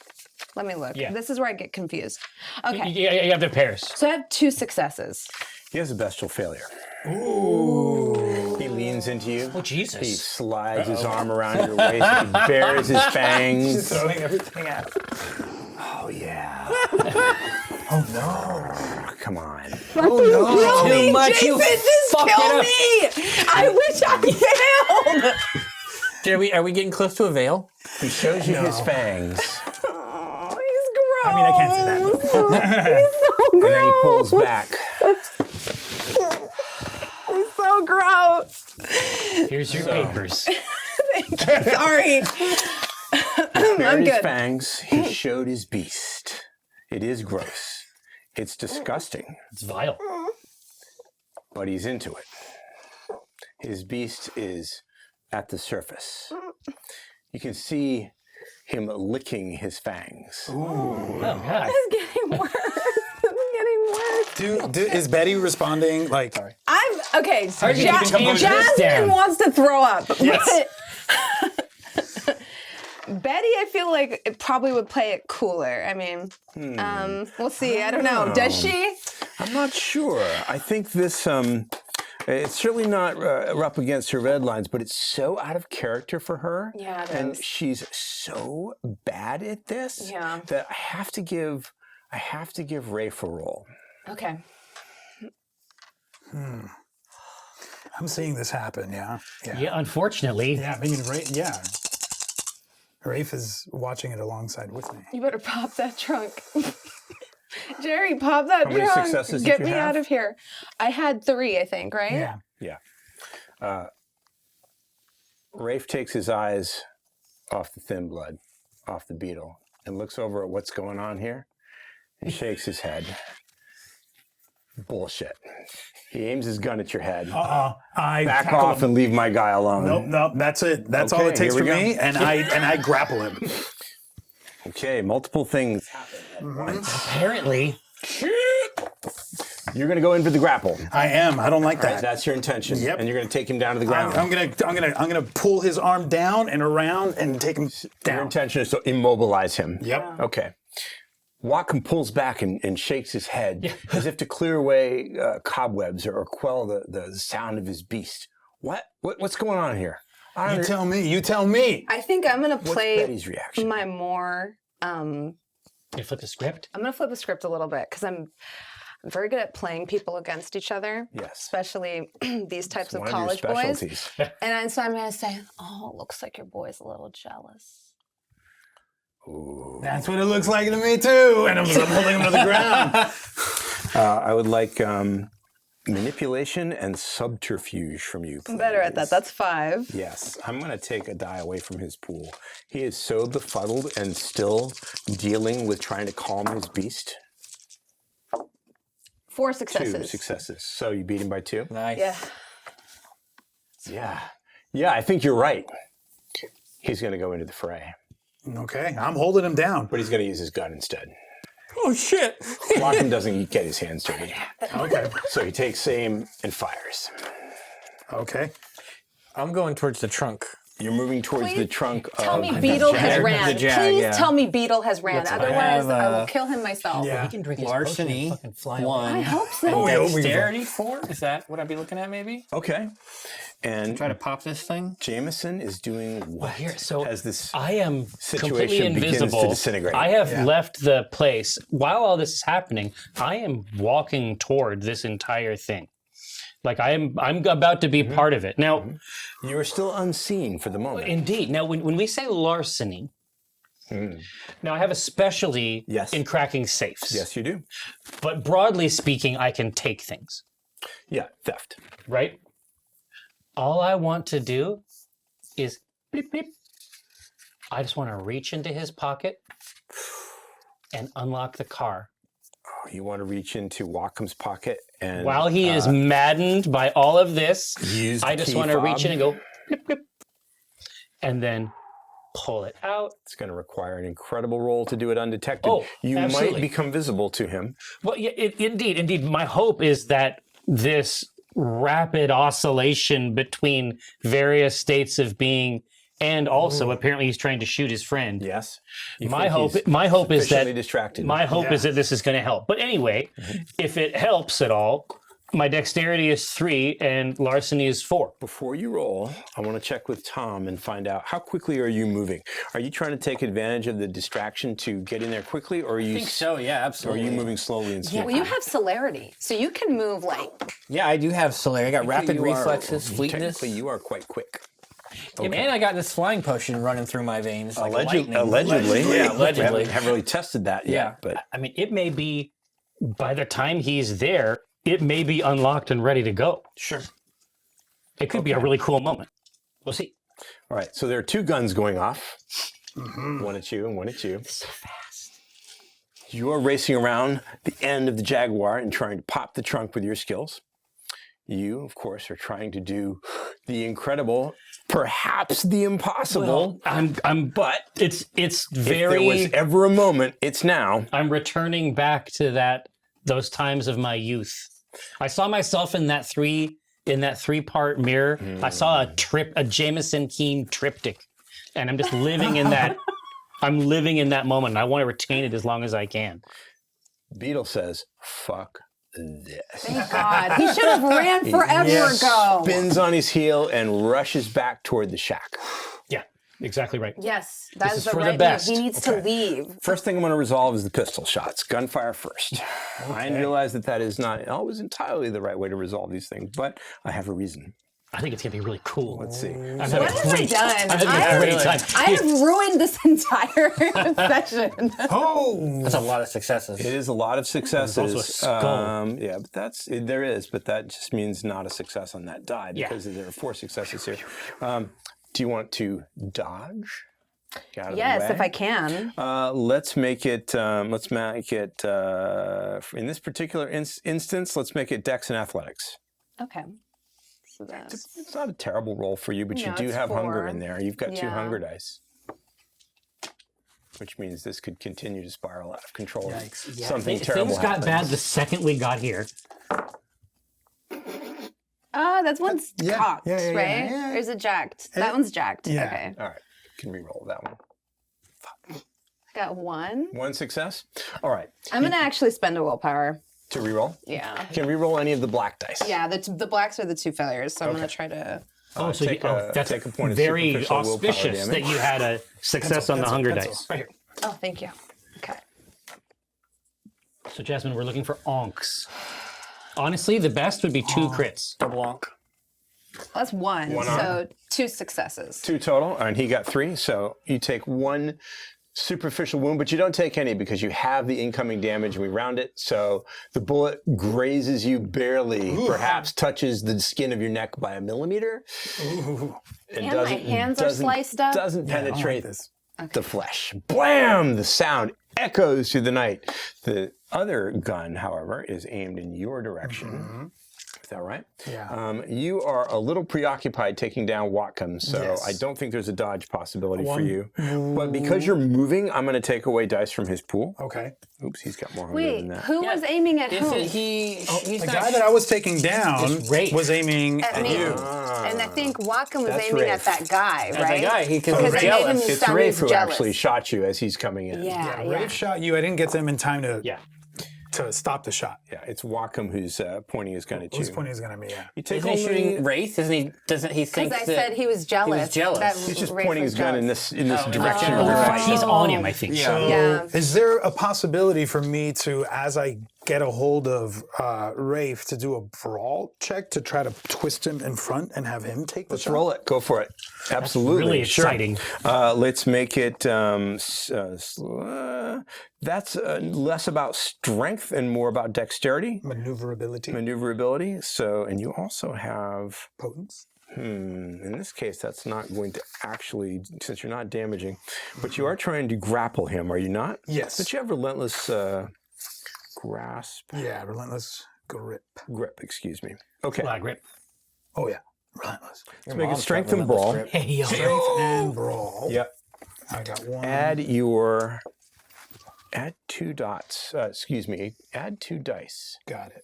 Let me look. Yeah. This is where I get confused. Okay, You have the pairs. so I have 2 successes. He has a bestial failure. Ooh. He leans into you. Oh, He Jesus. slides his arm around your waist. He bares his fangs. Throwing everything out. Oh, yeah. Oh no. Come on. Oh no. Kill me, Too much, Jason, you just fuck kill it up. me! I wish I failed. Are we getting close to a veil? He shows you his fangs. Oh, he's gross. I mean, I can't say that. He's so And gross. then he pulls back. He's so gross. Here's your papers. Sorry. Bared I'm his good. fangs. He showed his beast. It is gross. It's disgusting, It's vile. but he's into it. His beast is at the surface. You can see him licking his fangs. Oh, God. It's getting worse. It's getting worse. Is Betty responding like? I'm okay. Hard to keep composure. Jasmine Down. wants to throw up. Yes. But Betty, I feel like it probably would play it cooler. I mean, we'll see. I don't know. Does she? I'm not sure. I think this, it's certainly not up against her red lines, but it's so out of character for her. Yeah, it and is. she's so bad at this Yeah. that I have to give Rafe a roll. Okay. I'm seeing this happen. Yeah. Yeah, unfortunately. Yeah. I mean, yeah. Rafe is watching it alongside with me. You better pop that trunk. Jerry, pop that How many trunk. successes did Get you me have? out of here. I had 3, I think, right? Yeah. Yeah. Rafe takes his eyes off the thin blood, off the beetle, and looks over at what's going on here and shakes his head. Bullshit. He aims his gun at your head. I Back tackle off him. and leave my guy alone. Nope, that's it. That's all Okay, it takes here for we go. me, and I grapple him. Okay, multiple things happen at once. Apparently, You're going to go in for the grapple. I am. I don't like that. That's your intention. Yep. And you're going to take him down to the ground. I'm gonna pull his arm down and around and take him Your down. intention is to immobilize him. Yep. Okay. Whatcom pulls back and shakes his head as if to clear away cobwebs or quell the sound of his beast. What's going on here? You tell me. You tell me. I think I'm gonna What's play Betty's reaction? my more. you flip the script. I'm gonna flip the script a little bit because I'm very good at playing people against each other. Yes. Especially these types of One of your college boys. specialties. And so I'm gonna say, "Oh, it looks like your boy's a little jealous." Ooh. That's what it looks like to me too. And I'm holding him to the ground. I would like manipulation and subterfuge from you, please. I'm better at that. That's 5. Yes, I'm going to take a die away from his pool. He is so befuddled and still dealing with trying to calm his beast. 4 2 successes. successes. So you beat him by 2? Nice. Yeah. Yeah, I think you're right. He's going to go into the fray, Okay, I'm holding him down. but he's going to use his gun instead. Oh shit! Whatcom doesn't get his hands dirty. Okay. So he takes aim and fires. Okay. I'm going towards the trunk. You're moving towards the trunk Tell of me the Beetle jag. has The ran. jag, Please yeah. tell me Beetle has ran. Otherwise, have, I will kill him myself. Yeah. He can drink his Larceny, potion and fucking fly 1. away. I hope so. Dexterity 4? Is that what I'd be looking at maybe? Okay. And Try to pop this thing? Jamison is doing what? Here, so as this I am completely situation begins invisible. to disintegrate. I have left the place. While all this is happening, I am walking toward this entire thing. Like I'm about to be part of it. Now, You are still unseen for the moment. indeed. Now, when we say larceny, now I have a specialty Yes. in cracking safes. Yes, you do. But broadly speaking, I can take things, Yeah, theft. right? All I want to do is bleep, bleep. I just want to reach into his pocket and unlock the car. Oh, you want to reach into Whatcom's pocket and While he is maddened by all of this, use the I just key want to reach fob. in and go, blip, blip, and then pull it out. It's going to require an incredible roll to do it undetected. Oh, you absolutely. might become visible to him. Well, yeah, indeed. My hope is that this rapid oscillation between various states of being, and also apparently he's trying to shoot his friend. Yes. You My think hope, he's my hope is sufficiently that distracted. my hope is that this is going to help. But anyway, if it helps at all, my dexterity is 3 and larceny is 4. Before you roll, I want to check with Tom and find out how quickly are you moving? Are you trying to take advantage of the distraction to get in there quickly, or are you I think so, yeah, or are absolutely. you moving slowly and smoothly? Well, you have celerity, so you can move like. Yeah, I do have celerity. I got rapid You are- reflexes, fleetness. Technically, you are quite quick. And I got this flying potion running through my veins like lightning. Allegedly. Yeah, We allegedly. haven't really tested that Yeah. yet, but I mean, it may be, by the time he's there, it may be unlocked and ready to go. Sure. It could be a really cool moment. We'll see. all right. So there are 2 guns going off. One at you and one at you. So fast. You are racing around the end of the Jaguar and trying to pop the trunk with your skills. You, of course, are trying to do the incredible, perhaps the impossible. But it's If there very. was ever a moment, it's now. I'm returning back to those times of my youth. I saw myself in that 3-part mirror. I saw a Jamison Keen triptych, and I'm just living in that. I'm living in that moment. And I want to retain it as long as I can. Beetle says, fuck this. Thank God. He should have ran forever ago. Spins on his heel and rushes back toward the shack. Yeah, exactly right. Yes, that This is is the for the right move. best. He needs to leave. First thing I'm going to resolve is the pistol shots. Gunfire first. I realize that is not always entirely the right way to resolve these things, but I have a reason. I think it's gonna be really cool. Let's see. I'm What having have a I great, done? I'm having a great time. I have ruined this entire session. Oh, That's a lot of successes. It is a lot of successes. There's also a skull. Yeah, but there is, but that just means not a success on that die because there are 4 successes here. Do you want to dodge? Get out of Yes, the way. if I can. Let's make it. In this particular instance, let's make it Dex and Athletics. Okay. So that's It's not a terrible roll for you, but you No, do it's have hunger 4. in there. You've got 2 Yeah. hunger dice, which means this could continue to spiral out of control. Something terrible Things got happens. bad the second we got here. that's one's cocked, yeah, right? yeah. Or is it jacked? That one's jacked. Yeah. Okay. All right, you can re-roll that one. Got 1. 1 success. All right, I'm gonna actually spend a willpower. to re-roll. Yeah. You can re-roll any of the black dice. Yeah, the blacks are the 2 failures, so I'm gonna try to. Oh, so take that's take a point of very superficial willpower auspicious that damage. you had a success on the hunger pencil. dice. Right here. Oh, thank you. Okay. So Jasmine, we're looking for onks. Honestly, the best would be 2 crits. Double onk. Well, that's 1. One So 2 successes. 2 total, and he got 3. So you take 1 superficial wound, but you don't take any because you have the incoming damage, and we round it. So the bullet grazes you barely, perhaps touches the skin of your neck by a millimeter. Ooh. And my hands are sliced up. Doesn't I don't like penetrate this. the flesh. Blam! The sound echoes through the night. The other gun, however, is aimed in your direction. Is that right? Yeah. You are a little preoccupied taking down Watcom, so Yes. I don't think there's a dodge possibility for One. you. But because you're moving, I'm going to take away dice from his pool. Okay. Oops, he's got more hunger Wait, than that. who was aiming at who? Isn't he? He's The not. guy that I was taking down It's Rafe. was aiming At at me. you. And I think Watcom was That's aiming Rafe. at that guy, That's right? the guy. Because Because he's it made him jealous. It's sound Rafe he's who jealous. actually shot you as he's coming in. Yeah, Yeah, Rafe shot you. I didn't get them in time to Yeah. stop the shot. Yeah, it's Watcom who's pointing his gun at you. Whose point is going to be? Yeah. You take Isn't he only- shooting Wraith? Isn't he? Doesn't he think Because I that? said he was jealous. jealous. that He's just Rafe pointing was his gun jealous. in this direction Oh, of the right. fight. He's on him, I think. Yeah. So Yeah. Is there a possibility for me to, as I get a hold of Rafe, to do a brawl check to try to twist him in front and have him take the Let's shot? roll it. Go for it. Absolutely. really Sure. exciting. Let's make it. That's less about strength and more about dexterity, Maneuverability, maneuverability. So, and you also have. potence. In this case, that's not going to actually, since you're not damaging, but you are trying to grapple him, are you not? Yes. But you have relentless grasp, Yeah, relentless grip. grip. Excuse me. Okay. flag rip. Oh yeah, relentless. Let's make it strength and brawl. Hey, yo. Strength and brawl. Yep. I got 1. Add 2 dots. Excuse me. Add 2 dice. Got it.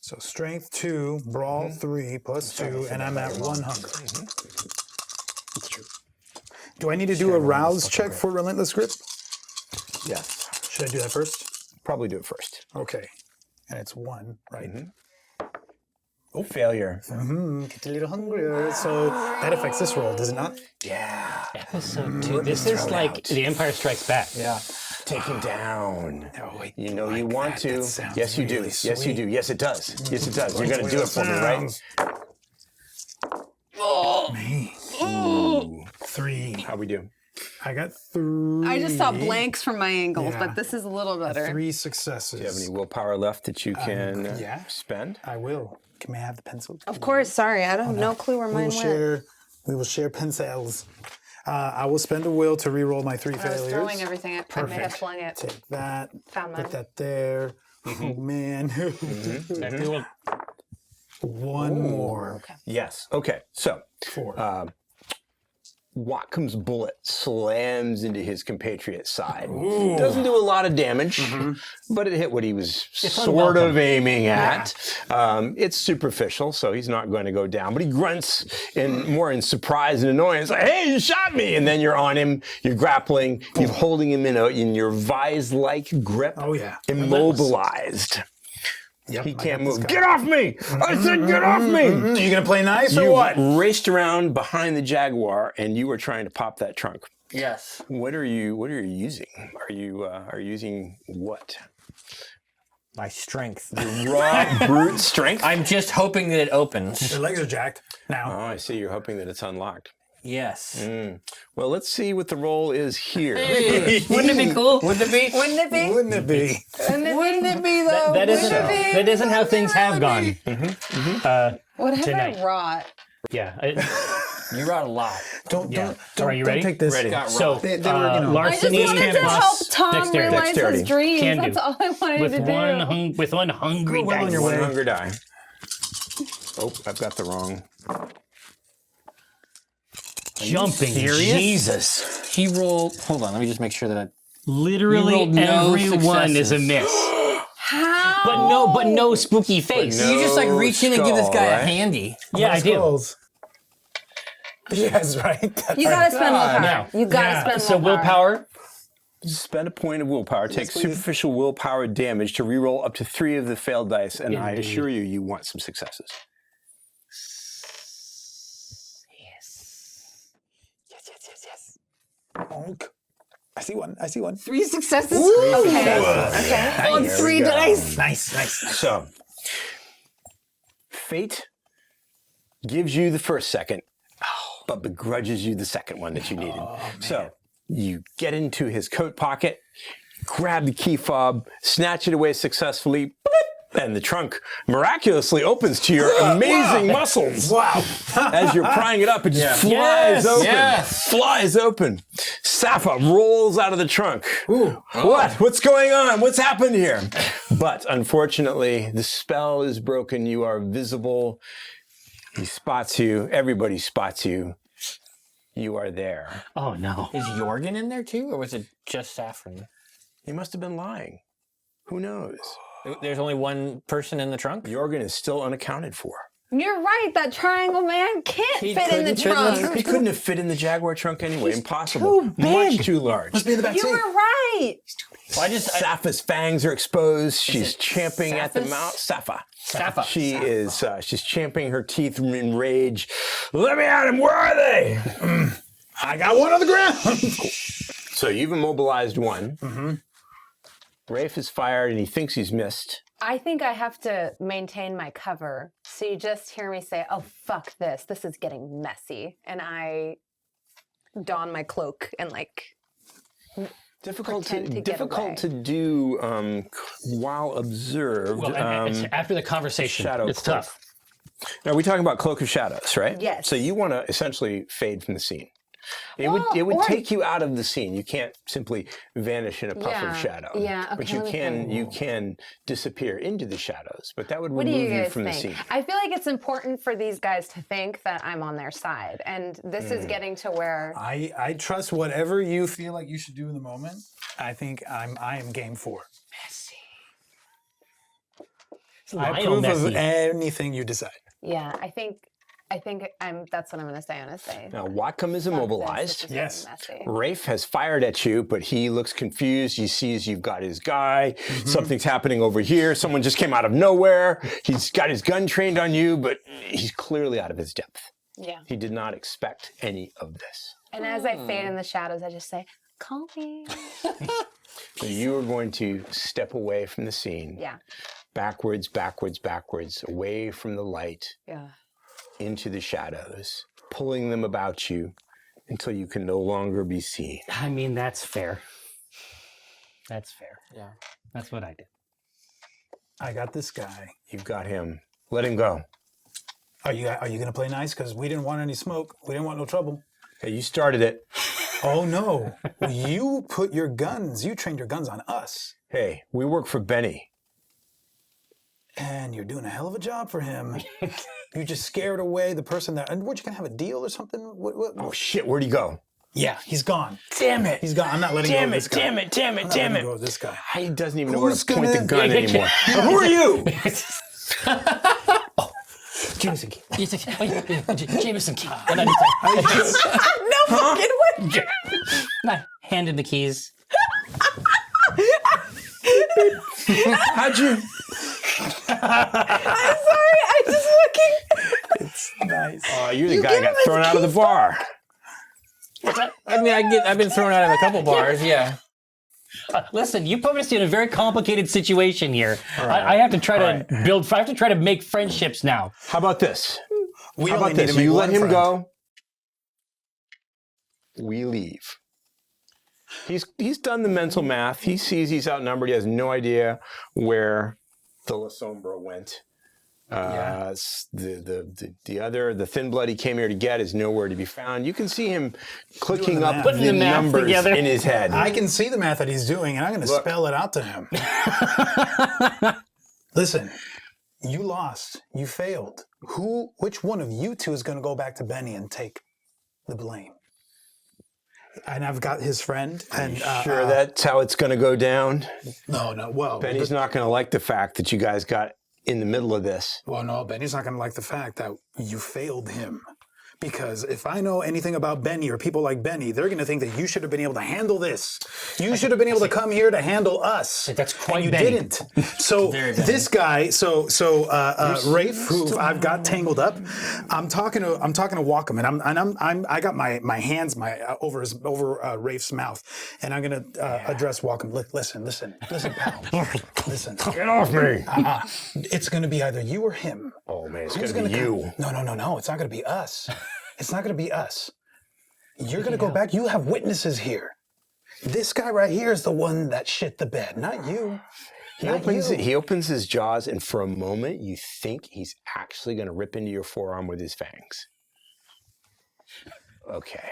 So strength 2, brawl 3 plus 2, and I'm at 1 hunger. That's true. Do I need to do a rouse check for relentless grip? Yes. Should I do that first? Probably do it first. Okay. And it's 1, right? Oh, failure. Get a little hungrier. So that affects this roll, does it not? Yeah. Episode 2. This is like The Empire Strikes Back. Yeah. Take him down. Oh, wait, You know you like want that. to. That sounds Yes, you do. really Yes, you sweet. do. Yes, it does. Yes, it does. You're going to do it for me, right? Me. Ooh. 3. How we do? I got 3. I just saw blanks from my angles, Yeah. but this is a little better. 3 successes. Do you have any willpower left that you can yeah. spend? I will. Can I have the pencil? Of course, sorry, I don't have no clue where We mine will went. share. We will share pencils. I will spend a will to re-roll my 3 I was failures. throwing everything. I may have Perfect. flung it. Take that. Found mine. Put that there. Oh man. Exactly what- 1 more. Yes. Okay. So 4. Watcom's bullet slams into his compatriot's side. Doesn't do a lot of damage, but it hit what he was sort of aiming at. It's superficial, so he's not going to go down. But he grunts more in surprise and annoyance, like, "Hey, you shot me!" And then you're on him. You're grappling. You're holding him in your vise-like grip, Oh yeah. immobilized. Yep, He I can't got this move. guy. Get off me! I said, get off me! Are you gonna play nice or You what? raced around behind the Jaguar, and you were trying to pop that trunk. Yes. What are you using? Are you using what? My strength. Raw brute strength? I'm just hoping that it opens. Your legs are jacked Oh, now. I see. You're hoping that it's unlocked. Yes. Well, let's see what the roll is here. Wouldn't it be cool? Wouldn't it be? Wouldn't it be? Wouldn't it be? Wouldn't it be though? That isn't how things have gone. What have tonight. I wrought? Yeah. You wrought a lot. Don't. All right, you ready? Don't take this. Ready. So, They were, you know, I just larceny wanted to help plus Tom dexterity. realize Dexterity. his dreams. Can do. That's all I wanted With to do. with one hungry Go well on dice. your One way. hunger die. Oh, I've got the wrong. Jumping. serious? Jesus. He rolled. Hold on, let me just make sure that I. Literally rolled no everyone is a successes. miss. How? But no spooky face. no- You just like reach in and give this guy skull, a right? handy. Yeah, I do. Skulls. Yes, right. That's You right. gotta spend willpower. Now, You gotta spend So willpower. Spend a point of willpower. Take please. superficial willpower damage to reroll up to 3 of the failed dice, and I Indeed. assure you, you want some successes. Bonk. I see one. 3 successes. Okay. Okay. On There 3 we go. dice. Nice. So, fate gives you the first second, but begrudges you the second one that you needed. So, you get into his coat pocket, grab the key fob, snatch it away successfully, and the trunk miraculously opens to your amazing muscles. Wow. As you're prying it up, it just flies Yes, open. yes. Flies open. Safa rolls out of the trunk. What? What's going on? What's happened here? But unfortunately, the spell is broken. You are visible. He spots you. Everybody spots you. You are there. Oh no. Is Jorgen in there too, or was it just Saffron? He must have been lying. Who knows? There's only one person in the trunk. Jorgen is still unaccounted for. You're right. That triangle man can't He fit in the couldn't fit in the trunk. trunk. He couldn't have fit in the Jaguar trunk anyway. Impossible. too big. Much too large. Must be in the back You seat. were right. Well, Safa's fangs are exposed. She's it champing at the Saphas? mouth. Safa. Safa. She is. She's champing her teeth in rage. Let me at him. Where are they? I got one on the ground. So you've immobilized one. Rafe is fired, and he thinks he's missed. I think I have to maintain my cover. So you just hear me say, "Oh fuck this! This is getting messy," and I don my cloak and like. Difficult Pretend to get away. difficult to do while observed. Well, and after the conversation, shadow it's cloak. tough. Now we're talking about Cloak of Shadows, right? Yes. So you want to essentially fade from the scene. It Well, would or- take you out of the scene. You can't simply vanish in a puff Yeah, of shadow. yeah, But okay, you let me can think. you can disappear into the shadows. But that would What do remove you you guys from the think? scene. I feel like it's important for these guys to think that I'm on their side, and this is getting to where I trust whatever you feel like you should do in the moment. I think I am game for. I Lionel approve of Messi. anything you decide. yeah, I think I'm. That's what I'm going to say. I'm going to say. Now Watcom is "Fuck this, immobilized. this is Yes. messy." Rafe has fired at you, but he looks confused. He sees you've got his guy. Something's happening over here. Someone just came out of nowhere. He's got his gun trained on you, but he's clearly out of his depth. Yeah. He did not expect any of this. And as I fade in the shadows, I just say, "Call me." So you are going to step away from the scene. Yeah. Backwards, backwards, backwards, away from the light, Yeah. into the shadows, pulling them about you until you can no longer be seen. I mean, that's fair. That's fair. Yeah. That's what I did. I got this guy. You've got him. Let him go. Are you going to play nice? Because we didn't want any smoke. We didn't want no trouble. Hey, you started it. Oh no! You put your guns. You trained your guns on us, Hey, we work for Benny. and you're doing a hell of a job for him. You just scared away the person that. And what, you gonna have a deal or something? What? Oh shit, where'd he go? Yeah, he's gone. Damn it. He's gone. I'm not letting go of this guy. Damn it, damn it, I'm not damn letting it. go of this guy. He doesn't even know where Who's to point the gonna- gun anymore. Who are you? Jameson key. Jamison key. No fucking way. I handed the keys. How'd you? I'm sorry. I'm just looking. Nice. Oh, you're the You guy give who got him his thrown out of the bar. I mean, I've been thrown out of a couple bars. Yeah. Listen, you put us in a very complicated situation here. I have to try to build. I have to try to make friendships now. How about this? We How only about need this? to make You let one him friend. go. We leave. He's done the mental math. He sees he's outnumbered. He has no idea where the Lasombra went. The thin blood he came here to get is nowhere to be found. You can see him clicking the up math. the Putting the math numbers together. in his head. I can see the math that he's doing, and I'm going to spell it out to him. Listen, you lost. You failed. Which one of you two is going to go back to Benny and take the blame? And I've got his friend. And Sure, that's how it's going to go down. no. Well, Benny's not going to like the fact that you guys got in the middle of this. Well, no, Benny's not going to like the fact that you failed him. Because if I know anything about Benny or people like Benny, they're going to think that you should have been able to handle this. You should have been able to come here to handle us. That's quite and you Benny. didn't. So this guy, Rafe, who I've got tangled up, I'm talking to Wacom, and I got my hands over Rafe's mouth, and I'm going to address Wacom. Listen, pal. Listen. Get off me! It's going to be either you or him. Oh man, it's Who's going to be gonna you. No. It's not going to be us. It's not going to be us. You're going to go back. You have witnesses here. This guy right here is the one that shit the bed, not you. He opens his jaws, and for a moment, you think he's actually going to rip into your forearm with his fangs. Okay.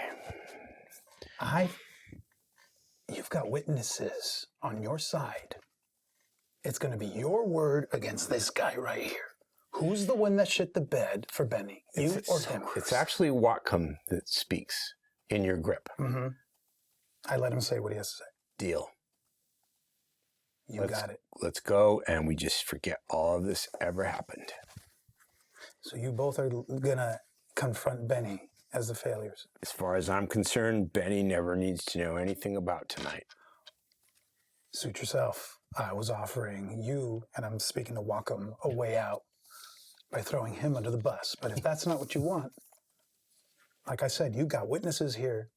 You've got witnesses on your side. It's going to be your word against this guy right here. Who's the one that shit the bed for Benny? You or him? It's actually Wacom that speaks in your grip. Mm-hmm. I let him say what he has to say. Deal. You got it. Let's go, and we just forget all of this ever happened. So you both are going to confront Benny as the failures. As far as I'm concerned, Benny never needs to know anything about tonight. Suit yourself. I was offering you, and I'm speaking to Wacom, a way out by throwing him under the bus. But if that's not what you want, like I said, you got witnesses here.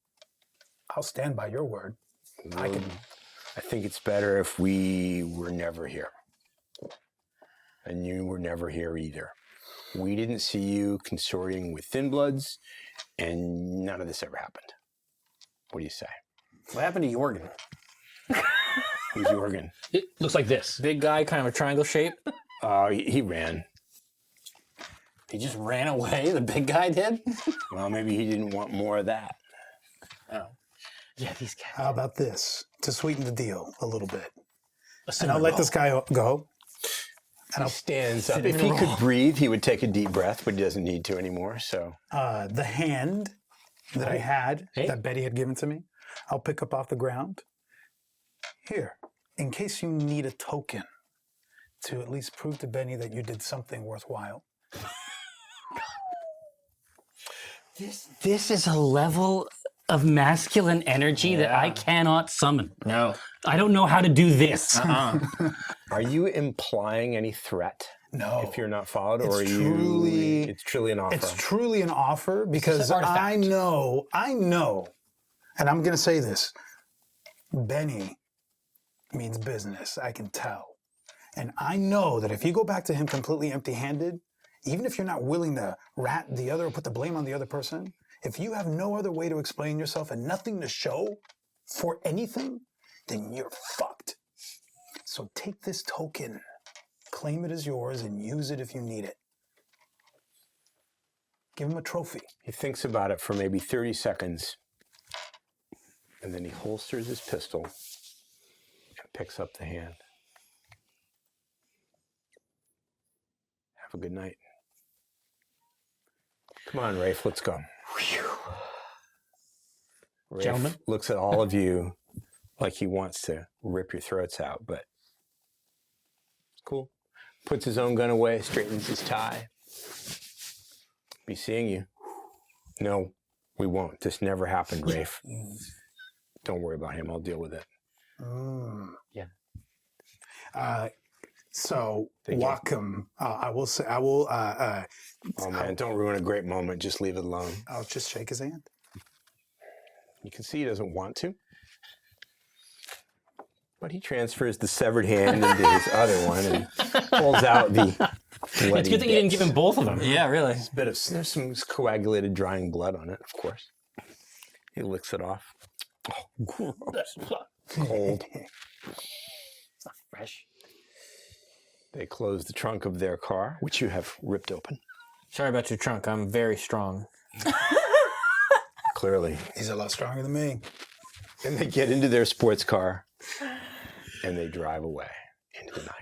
I'll stand by your word. I think it's better if we were never here. And you were never here either. We didn't see you consorting with Thin Bloods, and none of this ever happened. What do you say? What happened to Jorgen? Who's Jorgen? It looks like this. Big guy, kind of a triangle shape. He ran. He just ran away. The big guy did. Well, maybe he didn't want more of that. Oh, Yeah, these guys. How about this, to sweeten the deal a little bit? A And I'll let this guy go. And he stands up. If he could breathe, he would take a deep breath, but he doesn't need to anymore. So The hand that I had, Hey. that Betty had given to me, I'll pick up off the ground. Here, in case you need a token to at least prove to Benny that you did something worthwhile. This is a level of masculine energy that I cannot summon. no. I don't know how to do this. are you implying any threat No. if you're not followed? It's Or are truly- it's truly an offer? It's truly an offer because an artifact. I know, and I'm going to say this, Benny means business, I can tell. And I know that if you go back to him completely empty-handed, even if you're not willing to rat the other or put the blame on the other person, if you have no other way to explain yourself and nothing to show for anything, then you're fucked. So take this token, claim it as yours, and use it if you need it. Give him a trophy. He thinks about it for maybe 30 seconds, and then he holsters his pistol and picks up the hand. Have a good night. Come on, Rafe, let's go. Rafe Gentlemen? looks at all of you like he wants to rip your throats out, but cool. Puts his own gun away, straightens his tie. Be seeing you. No, we won't. This never happened, Rafe. Don't worry about him. I'll deal with it. Yeah. So Thank you. Wacom, I'll Oh man, don't ruin a great moment. Just leave it alone. just shake his hand. You can see he doesn't want to. But he transfers the severed hand into his other one and pulls out the bloody It's good that you didn't give him both of them. Yeah, really. there's some coagulated drying blood on it, of course. He licks it off. Oh, gross. Cold. Fresh. They close the trunk of their car, which you have ripped open. Sorry about your trunk. I'm very strong. Clearly. He's a lot stronger than me. And they get into their sports car and they drive away into the night.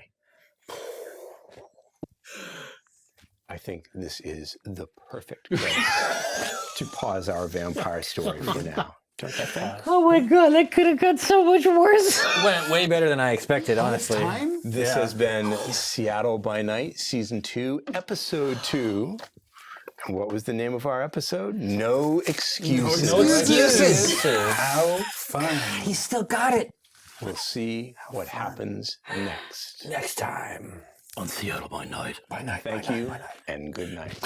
I think this is the perfect place to pause our vampire story for now. Don't you think? Oh my god, that could have got so much worse. Went way better than I expected, honestly. Time? This has been Seattle by Night, Season 2, Episode 2. And what was the name of our episode? No Excuses. No Excuses. Excuses. How fun. He still got it. We'll see what happens next. Next time. On Seattle by Night. Thank you, and good night.